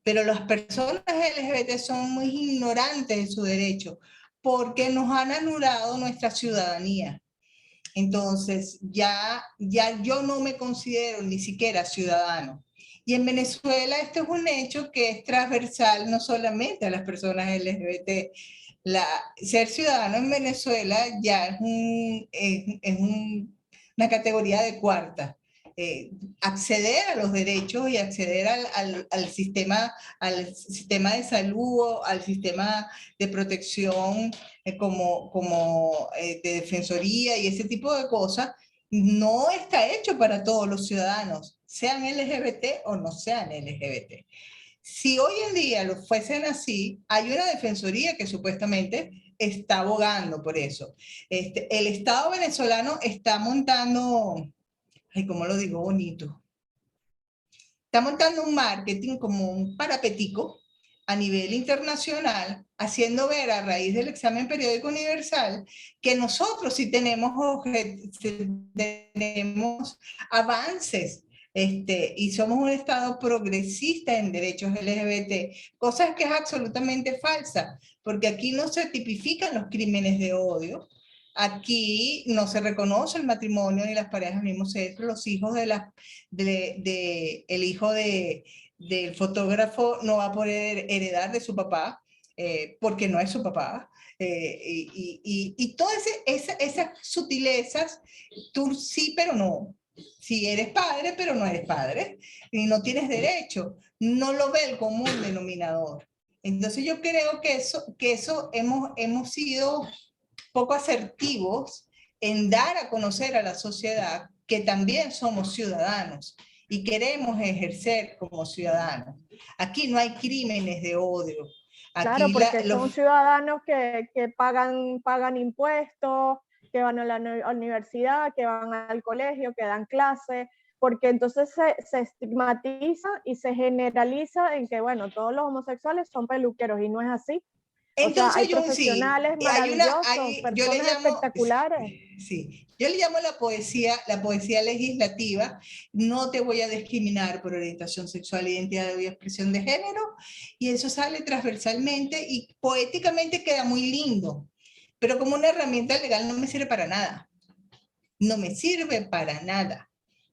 Pero las personas LGBT son muy ignorantes de su derecho porque nos han anulado nuestra ciudadanía. Entonces, ya yo no me considero ni siquiera ciudadano. Y en Venezuela esto es un hecho que es transversal no solamente a las personas LGBT. Ser ciudadano en Venezuela ya una categoría de cuarta. Acceder a los derechos y acceder al sistema de salud, al sistema de protección de defensoría y ese tipo de cosas, no está hecho para todos los ciudadanos, sean LGBT o no sean LGBT. Si hoy en día lo fuesen así, hay una defensoría que supuestamente está abogando por eso. El Estado venezolano está montando, ay, ¿cómo lo digo bonito? Está montando un marketing como un parapetico a nivel internacional, haciendo ver a raíz del examen periódico universal que nosotros sí tenemos avances y somos un Estado progresista en derechos LGBT, cosa que es absolutamente falsa, porque aquí no se tipifican los crímenes de odio. Aquí no se reconoce el matrimonio ni las parejas del mismo sexo, los hijos el hijo del fotógrafo no va a poder heredar de su papá, porque no es su papá. Y todas esas sutilezas, tú sí, pero no. Si eres padre, pero no eres padre, y no tienes derecho, no lo ve el común denominador. Entonces yo creo que eso hemos sido poco asertivos en dar a conocer a la sociedad que también somos ciudadanos y queremos ejercer como ciudadanos. Aquí no hay crímenes de odio.
Claro,
Aquí
porque son ciudadanos que pagan impuestos, que van a la universidad, que van al colegio, que dan clases, porque entonces se estigmatiza y se generaliza en que, bueno, todos los homosexuales son peluqueros, y no es así. O sea, hay
entonces, John, sí,
profesionales maravillosos,
yo le
personas
llamo,
espectaculares.
sí, yo le llamo la poesía legislativa. No te voy a discriminar por orientación sexual, identidad y expresión de género, y eso sale transversalmente y poéticamente queda muy lindo, pero como una herramienta legal no me sirve para nada. No me sirve para nada.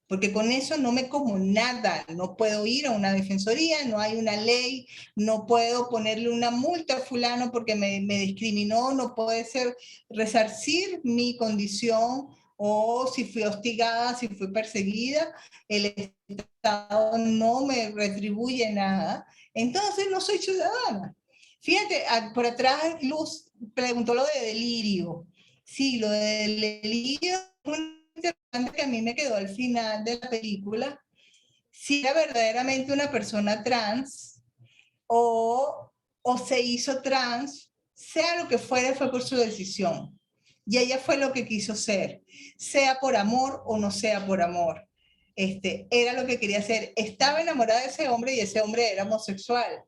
porque con eso no me como nada, no puedo ir a una defensoría, no hay una ley, no puedo ponerle una multa a fulano porque me discriminó, no puede ser resarcir mi condición o si fui hostigada, si fui perseguida, el Estado no me retribuye nada, entonces no soy ciudadana. Fíjate, por atrás Luz preguntó lo de delirio. Sí, lo de delirio es un interrogante que a mí me quedó al final de la película. Si era verdaderamente una persona trans o se hizo trans, sea lo que fuera, fue por su decisión. Y ella fue lo que quiso ser, sea por amor o no sea por amor. Era lo que quería hacer. Estaba enamorada de ese hombre y ese hombre era homosexual.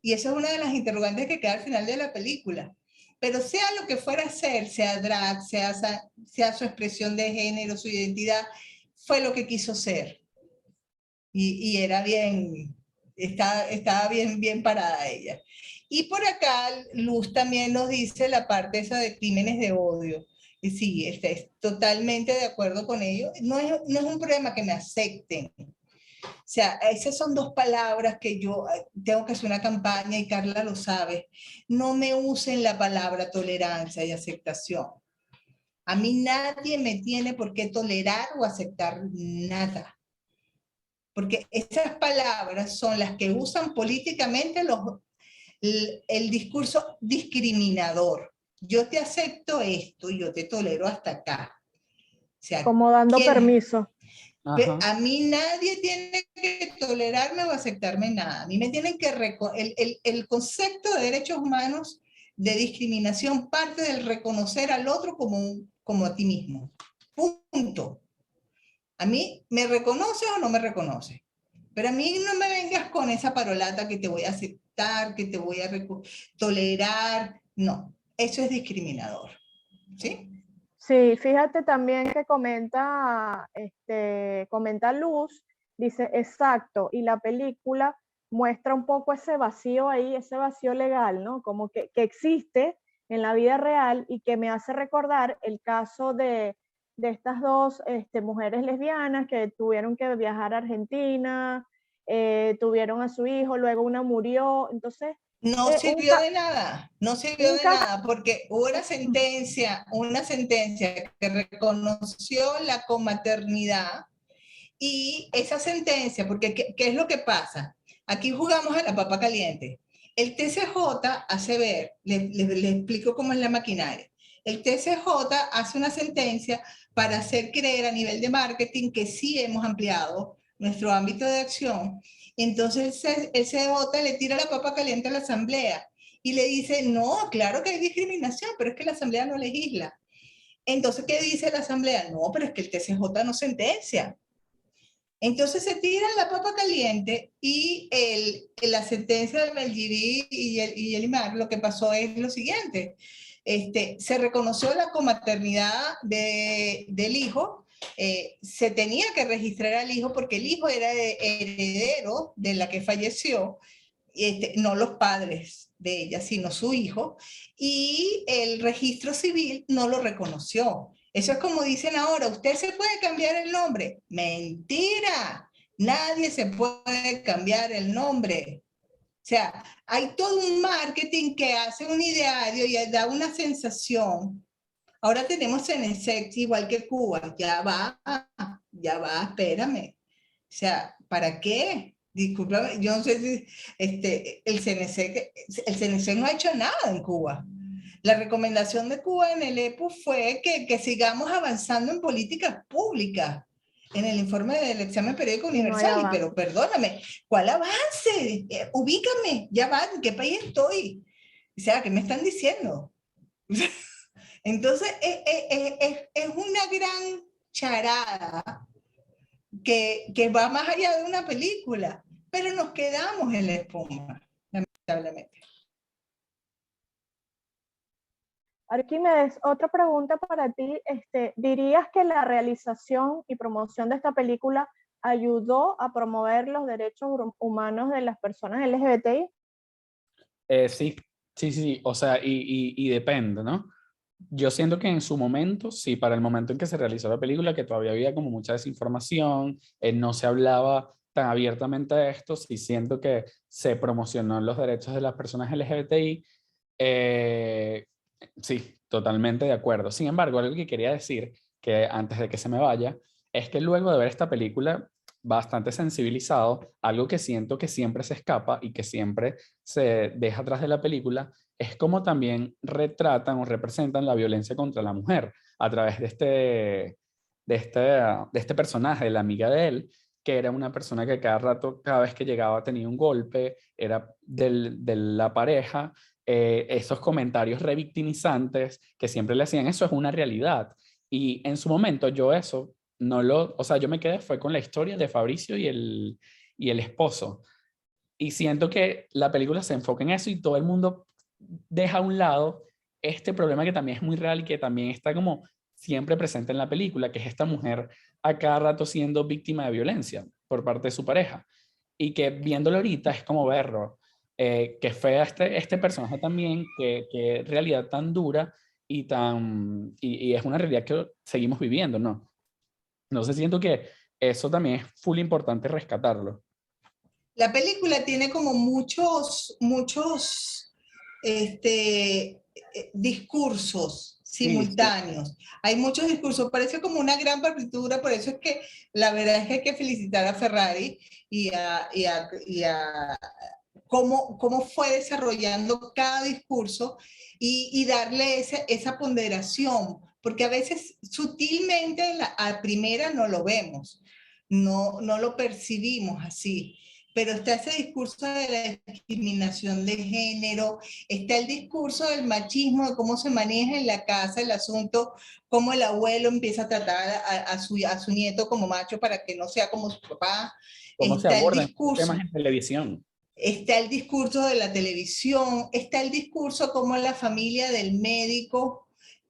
Y esa es una de las interrogantes que queda al final de la película. Pero sea lo que fuera a ser, sea drag, sea su expresión de género, su identidad, fue lo que quiso ser. Y era bien, estaba bien parada ella. Y por acá Luz también nos dice la parte esa de crímenes de odio. Y sí, es totalmente de acuerdo con ello. No es un problema que me acepten. O sea, esas son dos palabras que yo tengo que hacer una campaña y Carla lo sabe. No me usen la palabra tolerancia y aceptación. A mí nadie me tiene por qué tolerar o aceptar nada. Porque esas palabras son las que usan políticamente el discurso discriminador. Yo te acepto esto y yo te tolero hasta acá. O sea,
como dando permiso.
A mí nadie tiene que tolerarme o aceptarme nada. A mí me tienen que... El concepto de derechos humanos de discriminación parte del reconocer al otro como a ti mismo. Punto. A mí me reconoces o no me reconoces. Pero a mí no me vengas con esa parolata que te voy a aceptar, que te voy a tolerar. No, eso es discriminador. ¿Sí?
Sí, fíjate también que comenta Luz, dice, exacto, y la película muestra un poco ese vacío ahí, ese vacío legal, ¿no? Como que existe en la vida real y que me hace recordar el caso de estas dos mujeres lesbianas que tuvieron que viajar a Argentina, tuvieron a su hijo, luego una murió, entonces...
No sirvió de nada, no sirvió de
caso,
nada, porque hubo una sentencia que reconoció la comaternidad y esa sentencia, porque ¿qué es lo que pasa? Aquí jugamos a la papa caliente. El TCJ hace ver, le explico cómo es la maquinaria. El TCJ hace una sentencia para hacer creer a nivel de marketing que sí hemos ampliado nuestro ámbito de acción. Entonces el CJ le tira la papa caliente a la asamblea y le dice, no, claro que hay discriminación, pero es que la asamblea no legisla. Entonces, ¿qué dice la asamblea? No, pero es que el TCJ no sentencia. Entonces se tira la papa caliente y la sentencia de Melgiri y el IMAR, lo que pasó es lo siguiente. Se reconoció la comaternidad del hijo, se tenía que registrar al hijo porque el hijo era heredero de la que falleció, no los padres de ella, sino su hijo, y el registro civil no lo reconoció. Eso es como dicen ahora, usted se puede cambiar el nombre. Mentira, nadie se puede cambiar el nombre. O sea, hay todo un marketing que hace un ideario y da una sensación. Ahora tenemos CENESEC igual que Cuba. Ya va, espérame. O sea, ¿para qué? Discúlpame, yo no sé si el CNC no ha hecho nada en Cuba. La recomendación de Cuba en el EPU fue que sigamos avanzando en políticas públicas, en el informe del examen periódico universal, pero perdóname, ¿cuál avance? Ubícame, ya va, ¿en qué país estoy? O sea, ¿qué me están diciendo? Entonces, es una gran charada que va más allá de una película, pero nos quedamos en la espuma, lamentablemente.
Arquímedes, otra pregunta para ti. ¿Dirías que la realización y promoción de esta película ayudó a promover los derechos humanos de las personas LGBTI?
Sí, o sea, y depende, ¿no? yo siento que en su momento, sí, para el momento en que se realizó la película, que todavía había como mucha desinformación, no se hablaba tan abiertamente de esto, sí siento que se promocionó los derechos de las personas LGBTI. eh, sí, totalmente de acuerdo. Sin embargo, algo que quería decir, que antes de que se me vaya, es que luego de ver esta película, bastante sensibilizado, algo que siento que siempre se escapa y que siempre se deja atrás de la película, es como también retratan o representan la violencia contra la mujer a través de este personaje, de la amiga de él, que era una persona que cada rato, cada vez que llegaba tenía un golpe, era de la pareja, esos comentarios revictimizantes que siempre le hacían, eso es una realidad. Y en su momento yo eso no lo, o sea, yo me quedé fue con la historia de Fabricio y el esposo. Y siento que la película se enfoca en eso y todo el mundo deja a un lado este problema que también es muy real y que también está como siempre presente en la película, que es esta mujer a cada rato siendo víctima de violencia por parte de su pareja. Y que viéndolo ahorita es como verlo, que fea este personaje también, que realidad tan dura y es una realidad que seguimos viviendo, ¿no? No sé, siento que eso también es full importante rescatarlo.
La película tiene como muchos discursos
Sí, sí.
simultáneos. Hay muchos discursos, parece como una gran partitura, por eso es que la verdad es que hay que felicitar a Ferrari y a cómo fue desarrollando cada discurso y darle esa ponderación, porque a veces sutilmente a primera no lo vemos, no lo percibimos así. Pero está ese discurso de la discriminación de género, está el discurso del machismo, de cómo se maneja en la casa el asunto, cómo el abuelo empieza a tratar a su nieto como macho para que no sea como su papá.
Cómo se
Está el
abordan estos temas
discurso
en televisión.
Está el discurso de la televisión, está el discurso como la familia del médico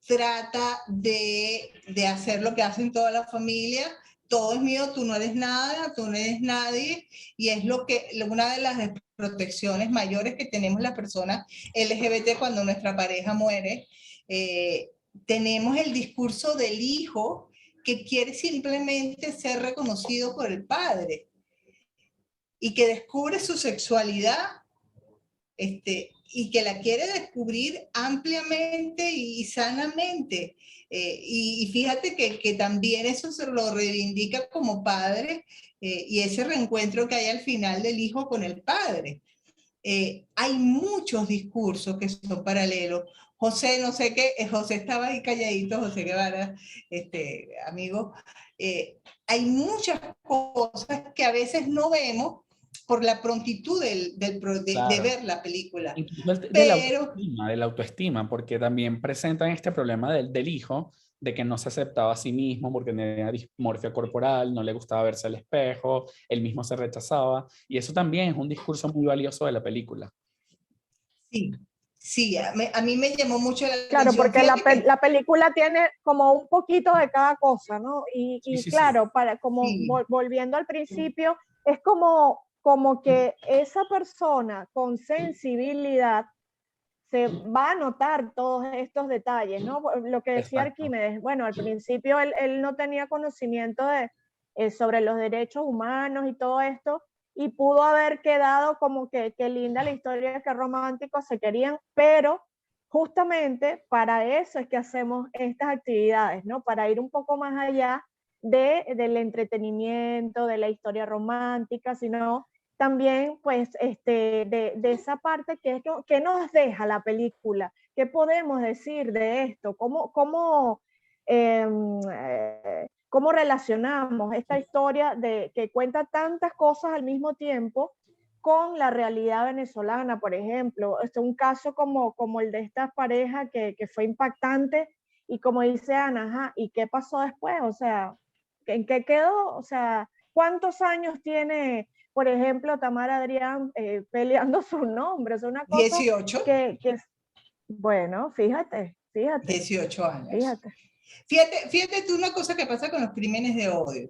trata de hacer lo que hacen toda la familia. Todo es mío, tú no eres nada, tú no eres nadie, y es una de las protecciones mayores que tenemos las personas LGBT cuando nuestra pareja muere. Eh, Tenemos el discurso del hijo que quiere simplemente ser reconocido por el padre y que descubre su sexualidad y que la quiere descubrir ampliamente y sanamente. Y fíjate que también eso se lo reivindica como padre y ese reencuentro que hay al final del hijo con el padre. Hay muchos discursos que son paralelos. José, no sé qué, José estaba ahí calladito, José Guevara, amigo. Hay muchas cosas que a veces no vemos por la prontitud de
Claro.
ver la película.
Incluso
Pero
de la autoestima, porque también presentan este problema del hijo, de que no se aceptaba a sí mismo porque tenía dismorfia corporal, no le gustaba verse al espejo, él mismo se rechazaba, y eso también es un discurso muy valioso de la película.
sí, sí, a mí me llamó mucho la
Claro,
atención.
porque
Fíjate que
la película tiene como un poquito de cada cosa, ¿no?
Sí,
Y
sí, sí.
claro, como
sí,
volviendo al principio, es como que esa persona con sensibilidad se va a notar todos estos detalles, ¿no? Lo que decía
Exacto.
Arquímedes, bueno, al principio él no tenía conocimiento sobre los derechos humanos y todo esto, y pudo haber quedado como que linda la historia, que románticos se querían, pero justamente para eso es que hacemos estas actividades, ¿no? Para ir un poco más allá del entretenimiento, de la historia romántica, sino también pues de esa parte que nos deja la película, qué podemos decir de esto, cómo relacionamos esta historia que cuenta tantas cosas al mismo tiempo con la realidad venezolana, por ejemplo. Un caso como el de esta pareja que fue impactante y como dice Ana, ajá, ¿y qué pasó después? O sea, ¿en qué quedó? O sea, ¿cuántos años tiene, por ejemplo, Tamara Adrián peleando su nombre? Es una cosa
18,
que bueno, fíjate,
18 años.
fíjate.
Fíjate tú una cosa que pasa con los crímenes de odio.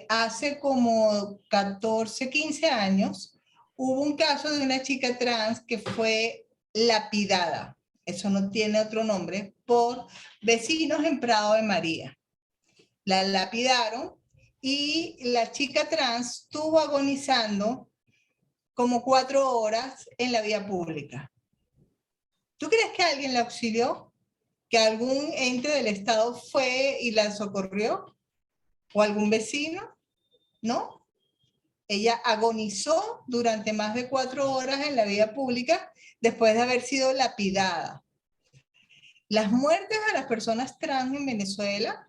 Hace como 14, 15 años hubo un caso de una chica trans que fue lapidada. eso no tiene otro nombre, por vecinos en Prado de María. La lapidaron y la chica trans estuvo agonizando como 4 horas en la vía pública. ¿Tú crees que alguien la auxilió? ¿Que algún ente del Estado fue y la socorrió? ¿O algún vecino? ¿No? Ella agonizó durante más de 4 horas en la vía pública después de haber sido lapidada. Las muertes de las personas trans en Venezuela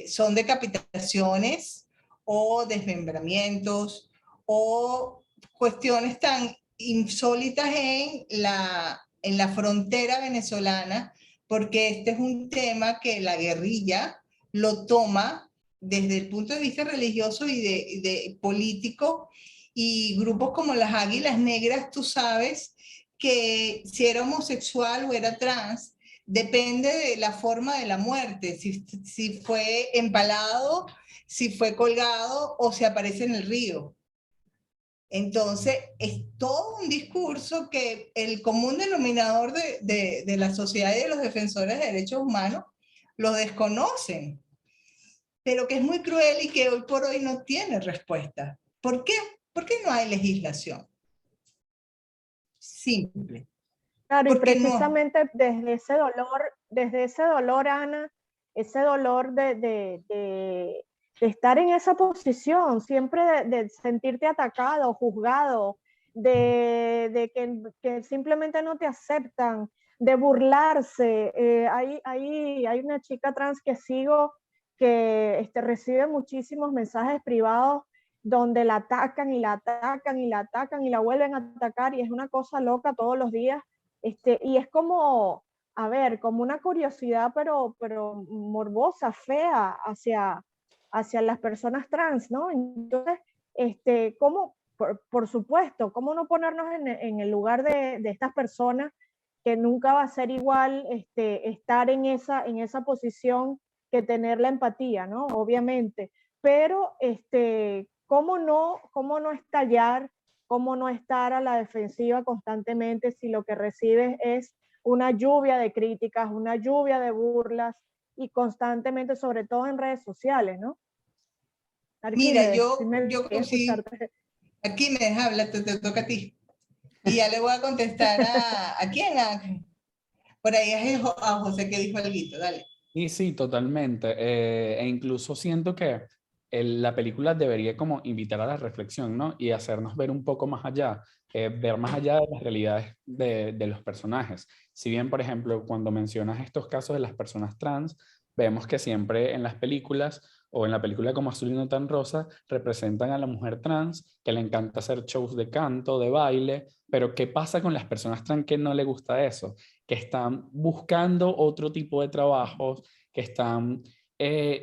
son decapitaciones o desmembramientos o cuestiones tan insólitas en la frontera venezolana, porque este es un tema que la guerrilla lo toma desde el punto de vista religioso y de político, y grupos como las Águilas Negras, tú sabes que si era homosexual o era trans, depende de la forma de la muerte, si fue empalado, si fue colgado o si aparece en el río. Entonces, es todo un discurso que el común denominador de la sociedad y de los defensores de derechos humanos lo desconocen, pero que es muy cruel y que hoy por hoy no tiene respuesta. ¿Por qué? Porque no hay legislación. Simple.
Claro, y
Porque no.
precisamente desde ese dolor, Ana, ese dolor de estar en esa posición, siempre de sentirte atacado, juzgado, de que simplemente no te aceptan, de burlarse. Hay una chica trans que sigo que recibe muchísimos mensajes privados donde la atacan y la atacan y la atacan y la vuelven a atacar, y es una cosa loca todos los días. Y es como, a ver, como una curiosidad, pero morbosa, fea hacia las personas trans, ¿no? Entonces, ¿cómo, por supuesto, cómo no ponernos en el lugar de estas personas, que nunca va a ser igual estar en esa posición que tener la empatía, ¿no? Obviamente. Pero, ¿cómo no estallar? ¿Cómo no estar a la defensiva constantemente si lo que recibes es una lluvia de críticas, una lluvia de burlas, y constantemente, sobre todo en redes sociales, ¿no?
Mira,
Arquímedes,
yo sí, aquí me deja hablar, te toca a ti. Y ya le voy a contestar ¿a quién? Por ahí es a José que dijo algo, dale.
Y sí, totalmente. E incluso siento que la película debería como invitar a la reflexión, ¿no? Y hacernos ver un poco más allá, ver más allá de las realidades de los personajes. Si bien, por ejemplo, cuando mencionas estos casos de las personas trans, vemos que siempre en las películas o en la película como Azul y no tan rosa, representan a la mujer trans que le encanta hacer shows de canto, de baile, pero ¿qué pasa con las personas trans que no le gusta eso? Que están buscando otro tipo de trabajos, que están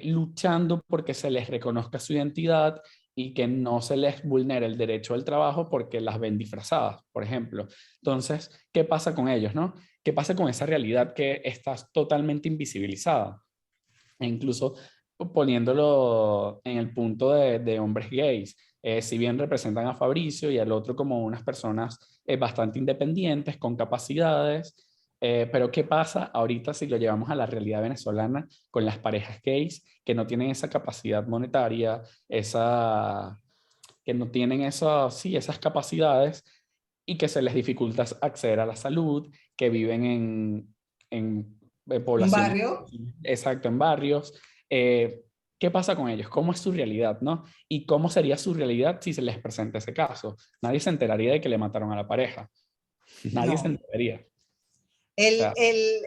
luchando porque se les reconozca su identidad y que no se les vulnere el derecho al trabajo porque las ven disfrazadas, por ejemplo. Entonces, ¿qué pasa con ellos, no? ¿Qué pasa con esa realidad que está totalmente invisibilizada? E incluso poniéndolo en el punto de hombres gays, si bien representan a Fabricio y al otro como unas personas bastante independientes, con capacidades, pero ¿qué pasa ahorita si lo llevamos a la realidad venezolana con las parejas gays que no tienen esa capacidad monetaria, que no tienen sí, esas capacidades, y que se les dificulta acceder a la salud, que viven en
¿Un
poblaciones,
barrio?
exacto, en barrios? ¿Qué pasa con ellos? ¿Cómo es su realidad, no? ¿Y cómo sería su realidad si se les presenta ese caso? Nadie se enteraría de que le mataron a la pareja. Nadie se
No.
enteraría. O
El,
sea,
el,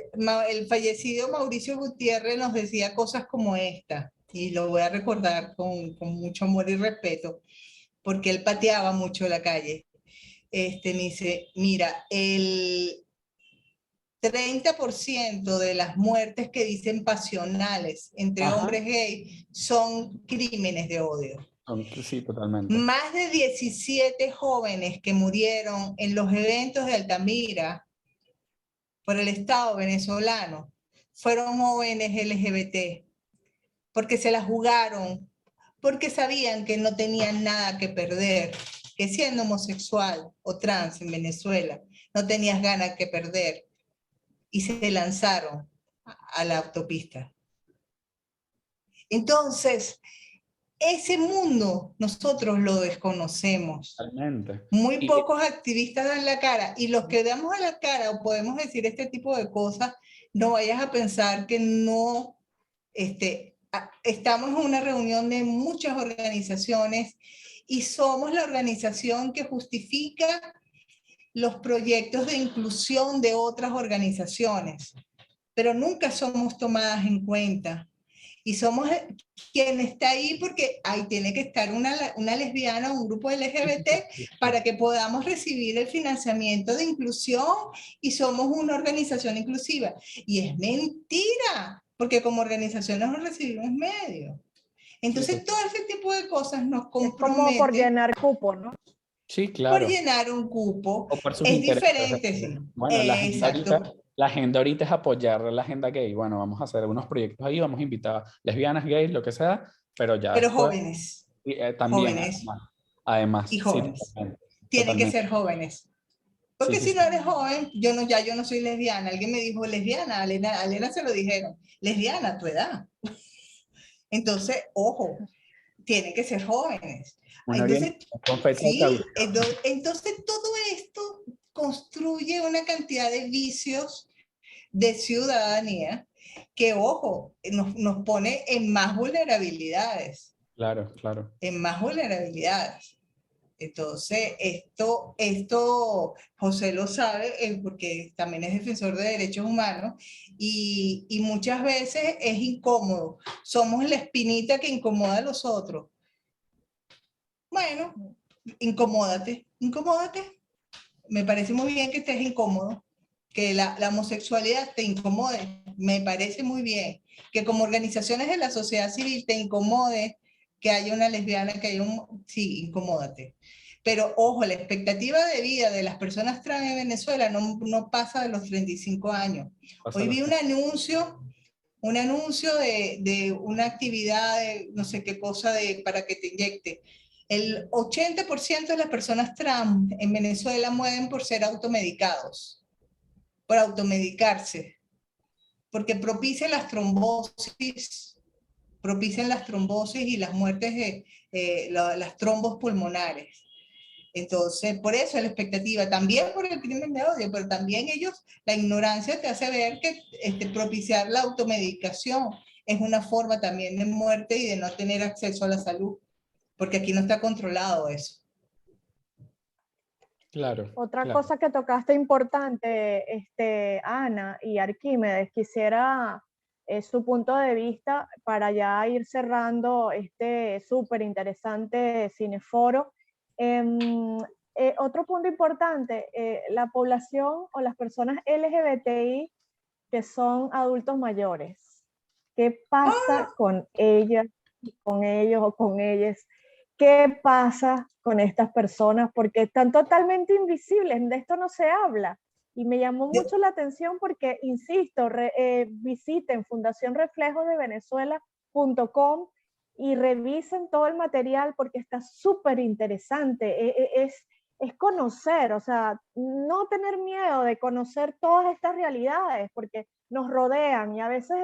el fallecido Mauricio Gutiérrez nos decía cosas como esta, y lo voy a recordar con mucho amor y respeto, porque él pateaba mucho la calle. Me dice, mira, el 30% de las muertes que dicen pasionales entre
ajá,
hombres gays son crímenes de odio.
sí, totalmente.
Más de 17 jóvenes que murieron en los eventos de Altamira por el Estado venezolano fueron jóvenes LGBT, porque se la jugaron, porque sabían que no tenían nada que perder, que siendo homosexual o trans en Venezuela no tenías ganas que perder. y se lanzaron a la autopista. Entonces, ese mundo nosotros lo desconocemos.
Totalmente.
Muy pocos activistas dan la cara, y los que damos a la cara o podemos decir este tipo de cosas, no vayas a pensar que no, estamos en una reunión de muchas organizaciones y somos la organización que justifica los proyectos de inclusión de otras organizaciones, pero nunca somos tomadas en cuenta. Y somos quien está ahí porque ahí tiene que estar una lesbiana o un grupo LGBT para que podamos recibir el financiamiento de inclusión y somos una organización inclusiva. Y es mentira, porque como organización no recibimos medios. Entonces, todo ese tipo de cosas nos comprometen.
Es como por llenar cupo, ¿no?
Sí, claro.
Por llenar un cupo.
O por sus
Es
intereses.
diferente, sí.
Bueno,
Exacto.
la agenda ahorita es apoyar la agenda gay. Bueno, vamos a hacer unos proyectos ahí, vamos a invitar lesbianas, gays, lo que sea, pero ya
Pero
después,
jóvenes.
también,
Jóvenes.
además,
Y
sí,
jóvenes.
totalmente,
Tienen que
totalmente.
ser jóvenes. Porque
Sí,
si
sí,
no eres joven, yo no soy lesbiana. Alguien me dijo lesbiana, a Elena se lo dijeron, lesbiana a tu edad. Entonces, ojo, tienen que ser jóvenes.
una
Entonces,
orientación con fecha de
sí,
caducidad.
entonces todo esto construye una cantidad de vicios de ciudadanía que, ojo, nos pone en más vulnerabilidades.
Claro, claro.
En más vulnerabilidades. Entonces, esto José lo sabe porque también es defensor de derechos humanos y muchas veces es incómodo. Somos la espinita que incomoda a los otros. Bueno, incomódate. Me parece muy bien que estés incómodo, que la homosexualidad te incomode. Me parece muy bien que como organizaciones de la sociedad civil te incomode que haya una lesbiana, que haya un... Sí, incomódate. Pero ojo, la expectativa de vida de las personas trans en Venezuela no pasa de los 35 años. Hoy vi un anuncio de una actividad de no sé qué cosa para que te inyecte. El 80% de las personas trans en Venezuela mueren por ser automedicados, por automedicarse, porque propician las trombosis y las muertes de las trombos pulmonares. Entonces, por eso la expectativa, también por el crimen de odio, pero también ellos, la ignorancia te hace ver que propiciar la automedicación es una forma también de muerte y de no tener acceso a la salud, porque aquí no está controlado eso.
Claro.
Otra
claro.
cosa que tocaste importante, Ana y Arquímedes, quisiera su punto de vista para ya ir cerrando este súper interesante cineforo. Otro punto importante, la población o las personas LGBTI que son adultos mayores. ¿Qué pasa con ellas, con ellos o con ellas? ¿Qué pasa con estas personas? Porque están totalmente invisibles, de esto no se habla. Y me llamó mucho la atención porque, insisto, visiten fundacionreflejosdevenezuela.com y revisen todo el material porque está súper interesante. Es conocer, o sea, no tener miedo de conocer todas estas realidades porque nos rodean y a veces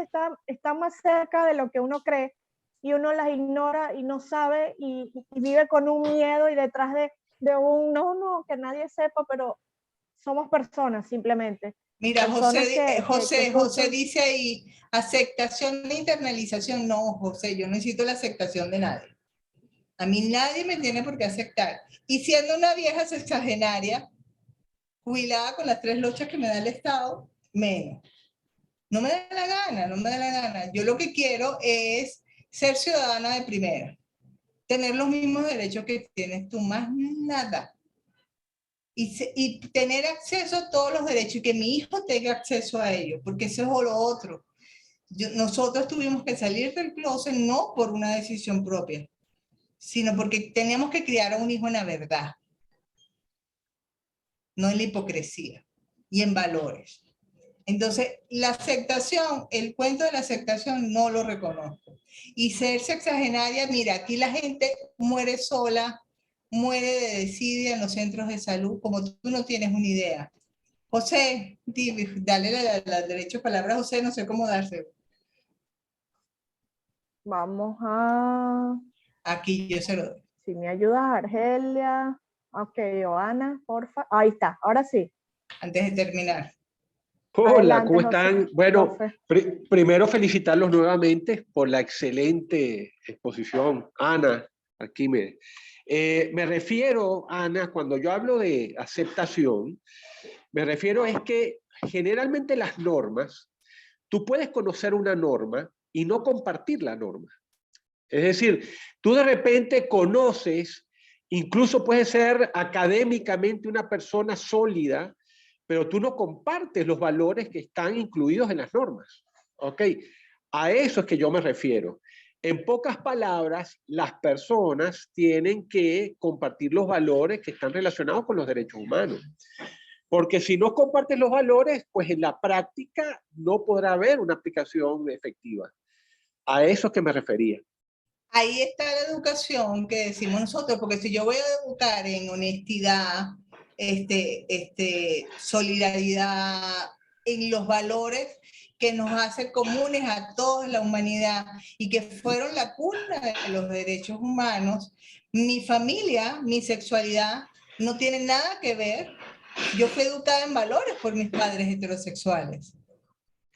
están más cerca de lo que uno cree y uno las ignora y no sabe y vive con un miedo y detrás de un no, que nadie sepa, pero somos personas simplemente.
Mira,
personas
José dice ahí, aceptación e internalización. No, José, yo no necesito la aceptación de nadie. A mí nadie me tiene por qué aceptar. Y siendo una vieja sexagenaria, jubilada con las 3 lochas que me da el Estado, menos. No me da la gana, no me da la gana. Yo lo que quiero es ser ciudadana de primera, tener los mismos derechos que tienes tú, más nada. Y tener acceso a todos los derechos y que mi hijo tenga acceso a ellos, porque eso es lo otro. Nosotros tuvimos que salir del closet no por una decisión propia, sino porque teníamos que criar a un hijo en la verdad, no en la hipocresía y en valores. Entonces, la aceptación, el cuento de la aceptación no lo reconozco. Y ser sexagenaria, mira, aquí la gente muere sola, muere de desidia en los centros de salud, como tú no tienes una idea. José, dale la derecho palabra a José, no sé cómo darse.
Vamos a...
Aquí yo se lo doy.
Si me ayudas, Argelia. Ok, Joana, porfa. Ahí está, ahora sí.
Antes de terminar.
Hola,
Adelante,
¿cómo
José,
están? Bueno,
profe.
primero felicitarlos nuevamente por la excelente exposición. Ana, Arquímedes. Me refiero, Ana, cuando yo hablo de aceptación, me refiero es que generalmente las normas, tú puedes conocer una norma y no compartir la norma. Es decir, tú de repente conoces, incluso puedes ser académicamente una persona sólida, pero tú no compartes los valores que están incluidos en las normas. ¿Ok? A eso es que yo me refiero. En pocas palabras, las personas tienen que compartir los valores que están relacionados con los derechos humanos. Porque si no compartes los valores, pues en la práctica no podrá haber una aplicación efectiva. A eso es que me refería.
Ahí está la educación que decimos nosotros, porque si yo voy a educar en honestidad, solidaridad, en los valores que nos hacen comunes a toda la humanidad y que fueron la cuna de los derechos humanos, mi familia, mi sexualidad no tiene nada que ver. Yo fui educada en valores por mis padres heterosexuales.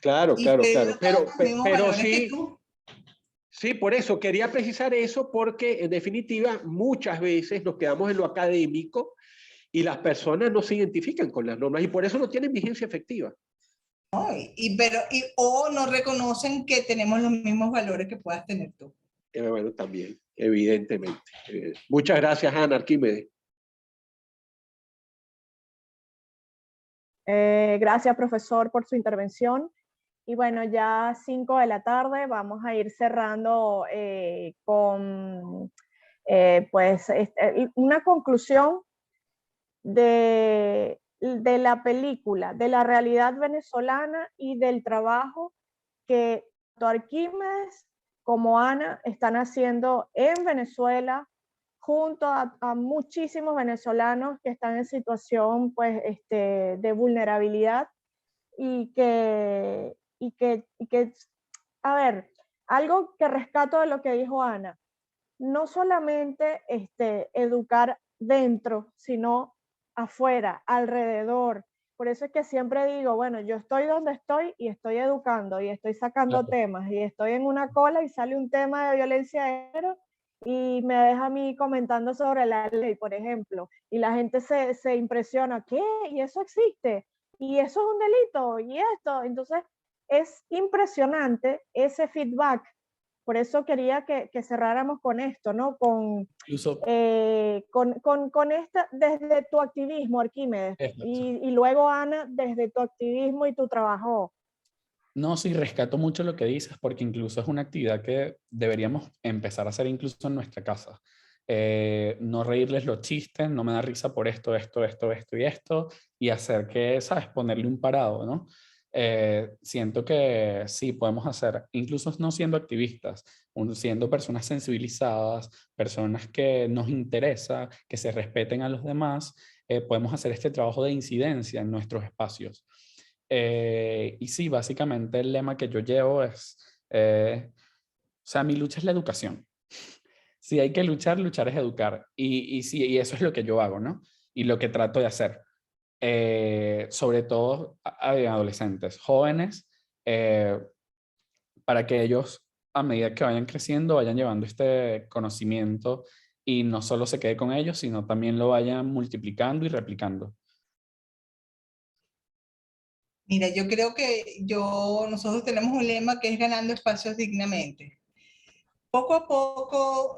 Claro,
Y
claro,
fui
claro.
educada con los mismos valores que
Sí,
tú.
sí, por eso quería precisar eso, porque en definitiva muchas veces nos quedamos en lo académico y las personas no se identifican con las normas y por eso no tienen vigencia efectiva.
¿No? O no reconocen que tenemos los mismos valores que puedas tener tú.
Bueno, también, evidentemente. Muchas gracias, Ana Arquímedes.
Gracias, profesor, por su intervención. Y bueno, ya 5 de la tarde vamos a ir cerrando con pues una conclusión de la película, de la realidad venezolana y del trabajo que tanto Arquímedes como Ana están haciendo en Venezuela junto a muchísimos venezolanos que están en situación pues, de vulnerabilidad y que, a ver, algo que rescato de lo que dijo Ana, no solamente educar dentro, sino afuera, alrededor. Por eso es que siempre digo, bueno, yo estoy donde estoy y estoy educando y estoy sacando
Claro.
temas y estoy en una cola y sale un tema de violencia de género y me deja a mí comentando sobre la ley, por ejemplo, y la gente se impresiona, ¿qué? ¿Y eso existe? ¿Y eso es un delito? ¿Y esto? Entonces, es impresionante ese feedback. Por eso quería que cerráramos con esto, ¿no?
Incluso,
Con esta, desde tu activismo, Arquímedes, y luego, Ana, desde tu activismo y tu trabajo.
no, sí, rescato mucho lo que dices, porque incluso es una actividad que deberíamos empezar a hacer incluso en nuestra casa. No reírles los chistes, no me da risa por esto, esto, esto, esto y esto, y hacer que, ¿sabes? Ponerle un parado, ¿no? Siento que sí, podemos hacer, incluso no siendo activistas, siendo personas sensibilizadas, personas que nos interesa, que se respeten a los demás, podemos hacer este trabajo de incidencia en nuestros espacios. Y sí, básicamente el lema que yo llevo es, o sea, mi lucha es la educación. Si hay que luchar, luchar es educar. Y sí, y eso es lo que yo hago, ¿no? Y lo que trato de hacer. Sobre todo a adolescentes, jóvenes, para que ellos, a medida que vayan creciendo, vayan llevando este conocimiento y no solo se quede con ellos, sino también lo vayan multiplicando y replicando.
Mira, yo creo que nosotros tenemos un lema que es ganando espacios dignamente. Poco a poco,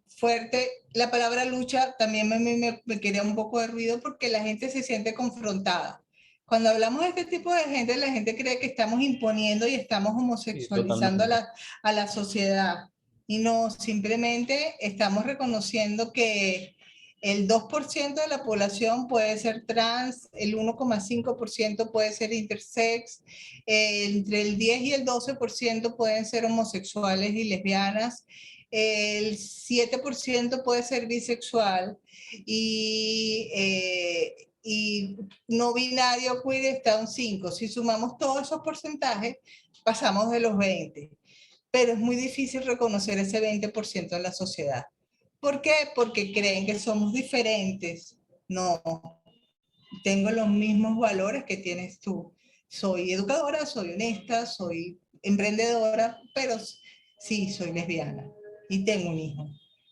fuerte, la palabra lucha también me crea un poco de ruido porque la gente se siente confrontada. Cuando hablamos de este tipo de gente, la gente cree que estamos imponiendo y estamos
Sí,
homosexualizando
totalmente.
a la sociedad. Y no, simplemente estamos reconociendo que el 2% de la población puede ser trans, el 1,5% puede ser intersex, entre el 10 y el 12% pueden ser homosexuales y lesbianas, el 7% puede ser bisexual y y no binario queer está un 5. Si sumamos todos esos porcentajes, pasamos de los 20. Pero es muy difícil reconocer ese 20% en la sociedad. ¿Por qué? Porque creen que somos diferentes. No, tengo los mismos valores que tienes tú. Soy educadora, soy honesta, soy emprendedora, pero sí, soy lesbiana y tengo un hijo.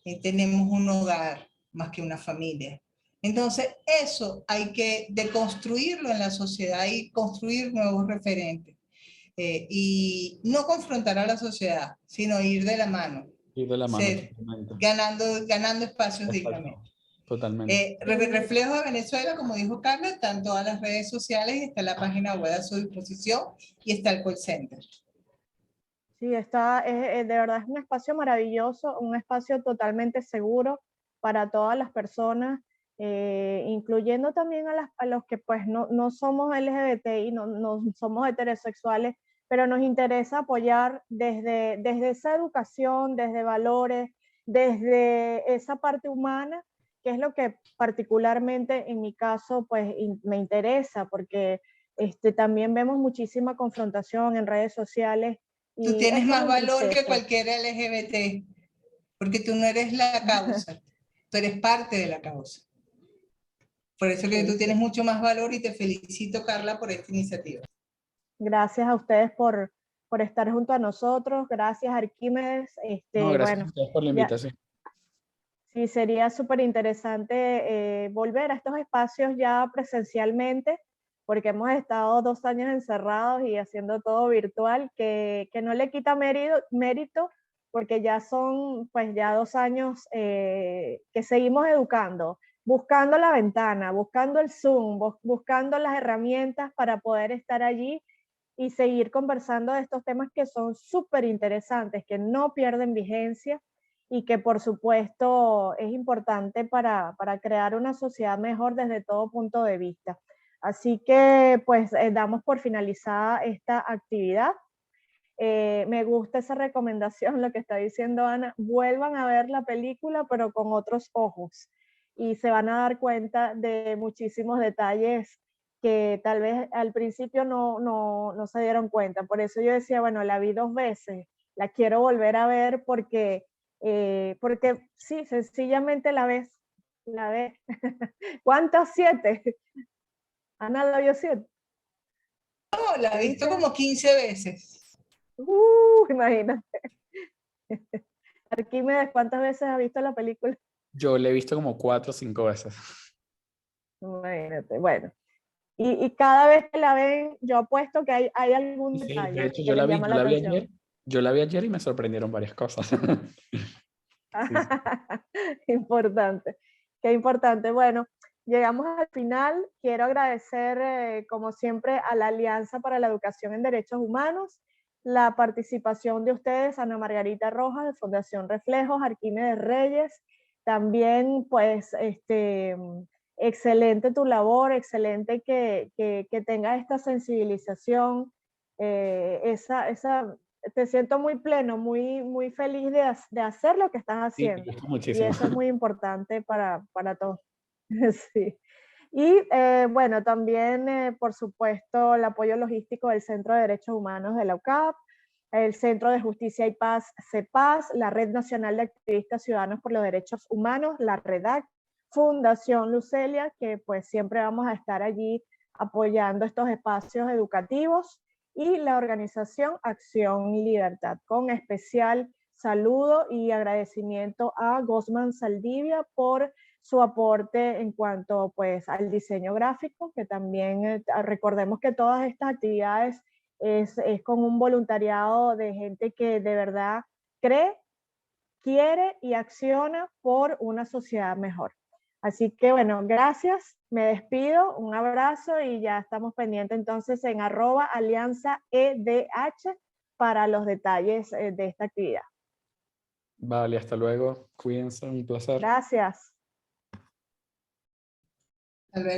Y tenemos un hogar más que una familia. Entonces, eso hay que deconstruirlo en la sociedad y construir nuevos referentes. Y no confrontar a la sociedad, sino ir de la mano,
Ir de la mano,
ser,
totalmente.
ganando espacios
Exacto,
dignamente.
totalmente.
Reflejo de Venezuela, como dijo Carla, están todas las redes sociales y está la página web a su disposición y está el call center.
Sí, de verdad es un espacio maravilloso, un espacio totalmente seguro para todas las personas, incluyendo también a los que pues no somos LGBTI, no somos heterosexuales, pero nos interesa apoyar desde esa educación, desde valores, desde esa parte humana, que es lo que particularmente en mi caso pues me interesa, porque también vemos muchísima confrontación en redes sociales.
Tú
Y
tienes
eso
más
me
valor que
entristece.
cualquier LGBT, porque tú no eres la causa, tú eres parte de la causa. Por eso que
Sí,
tú
sí.
tienes mucho más valor y te felicito, Carla, por esta iniciativa.
Gracias a ustedes por estar junto a nosotros. Gracias, Arquímedes.
No, gracias a
Bueno,
ustedes por la
ya,
invitación.
sí, sería súper interesante volver a estos espacios ya presencialmente, porque hemos estado 2 años encerrados y haciendo todo virtual, que no le quita mérito, porque ya son pues ya 2 años que seguimos educando, buscando la ventana, buscando el Zoom, buscando las herramientas para poder estar allí y seguir conversando de estos temas que son súper interesantes, que no pierden vigencia y que por supuesto es importante para crear una sociedad mejor desde todo punto de vista. Así que pues damos por finalizada esta actividad. Me gusta esa recomendación, lo que está diciendo Ana, vuelvan a ver la película pero con otros ojos y se van a dar cuenta de muchísimos detalles que tal vez al principio no se dieron cuenta. Por eso yo decía, bueno, la vi 2 veces, la quiero volver a ver porque sí, sencillamente la ves. ¿Cuántas? 7. Ana la vio 7.
No, la he visto como 15 veces.
Imagínate. Arquímedes, ¿cuántas veces has visto la película?
Yo la he visto como 4 o 5 veces.
Imagínate, bueno. Y cada vez que la ven, yo apuesto que hay algún
Sí, de
detalle
hecho
que les llama la atención.
yo la vi ayer y me sorprendieron varias cosas. Sí, sí.
Importante, qué importante. Bueno, llegamos al final. Quiero agradecer, como siempre, a la Alianza para la Educación en Derechos Humanos, la participación de ustedes, Ana Margarita Rojas, de Fundación Reflejos, Arquímedes Reyes, también, pues, excelente tu labor, excelente que tengas esta sensibilización, te siento muy pleno, muy feliz de hacer lo que estás
Sí, me
haciendo.
gusta
Y
muchísimo.
eso es muy importante para todos. Sí. Y bueno, también, por supuesto, el apoyo logístico del Centro de Derechos Humanos de la UCAP, el Centro de Justicia y Paz, CEPAS, la Red Nacional de Activistas Ciudadanos por los Derechos Humanos, la REDAC, Fundación Lucelia, que pues siempre vamos a estar allí apoyando estos espacios educativos, y la organización Acción y Libertad, con especial saludo y agradecimiento a Gosman Saldivia por su aporte en cuanto pues al diseño gráfico, que también recordemos que todas estas actividades es con un voluntariado de gente que de verdad cree, quiere y acciona por una sociedad mejor. Así que bueno, gracias, me despido, un abrazo y ya estamos pendientes entonces en @alianzaedh para los detalles de esta actividad.
Vale, hasta luego. Cuídense, un placer.
Gracias.
Hasta luego.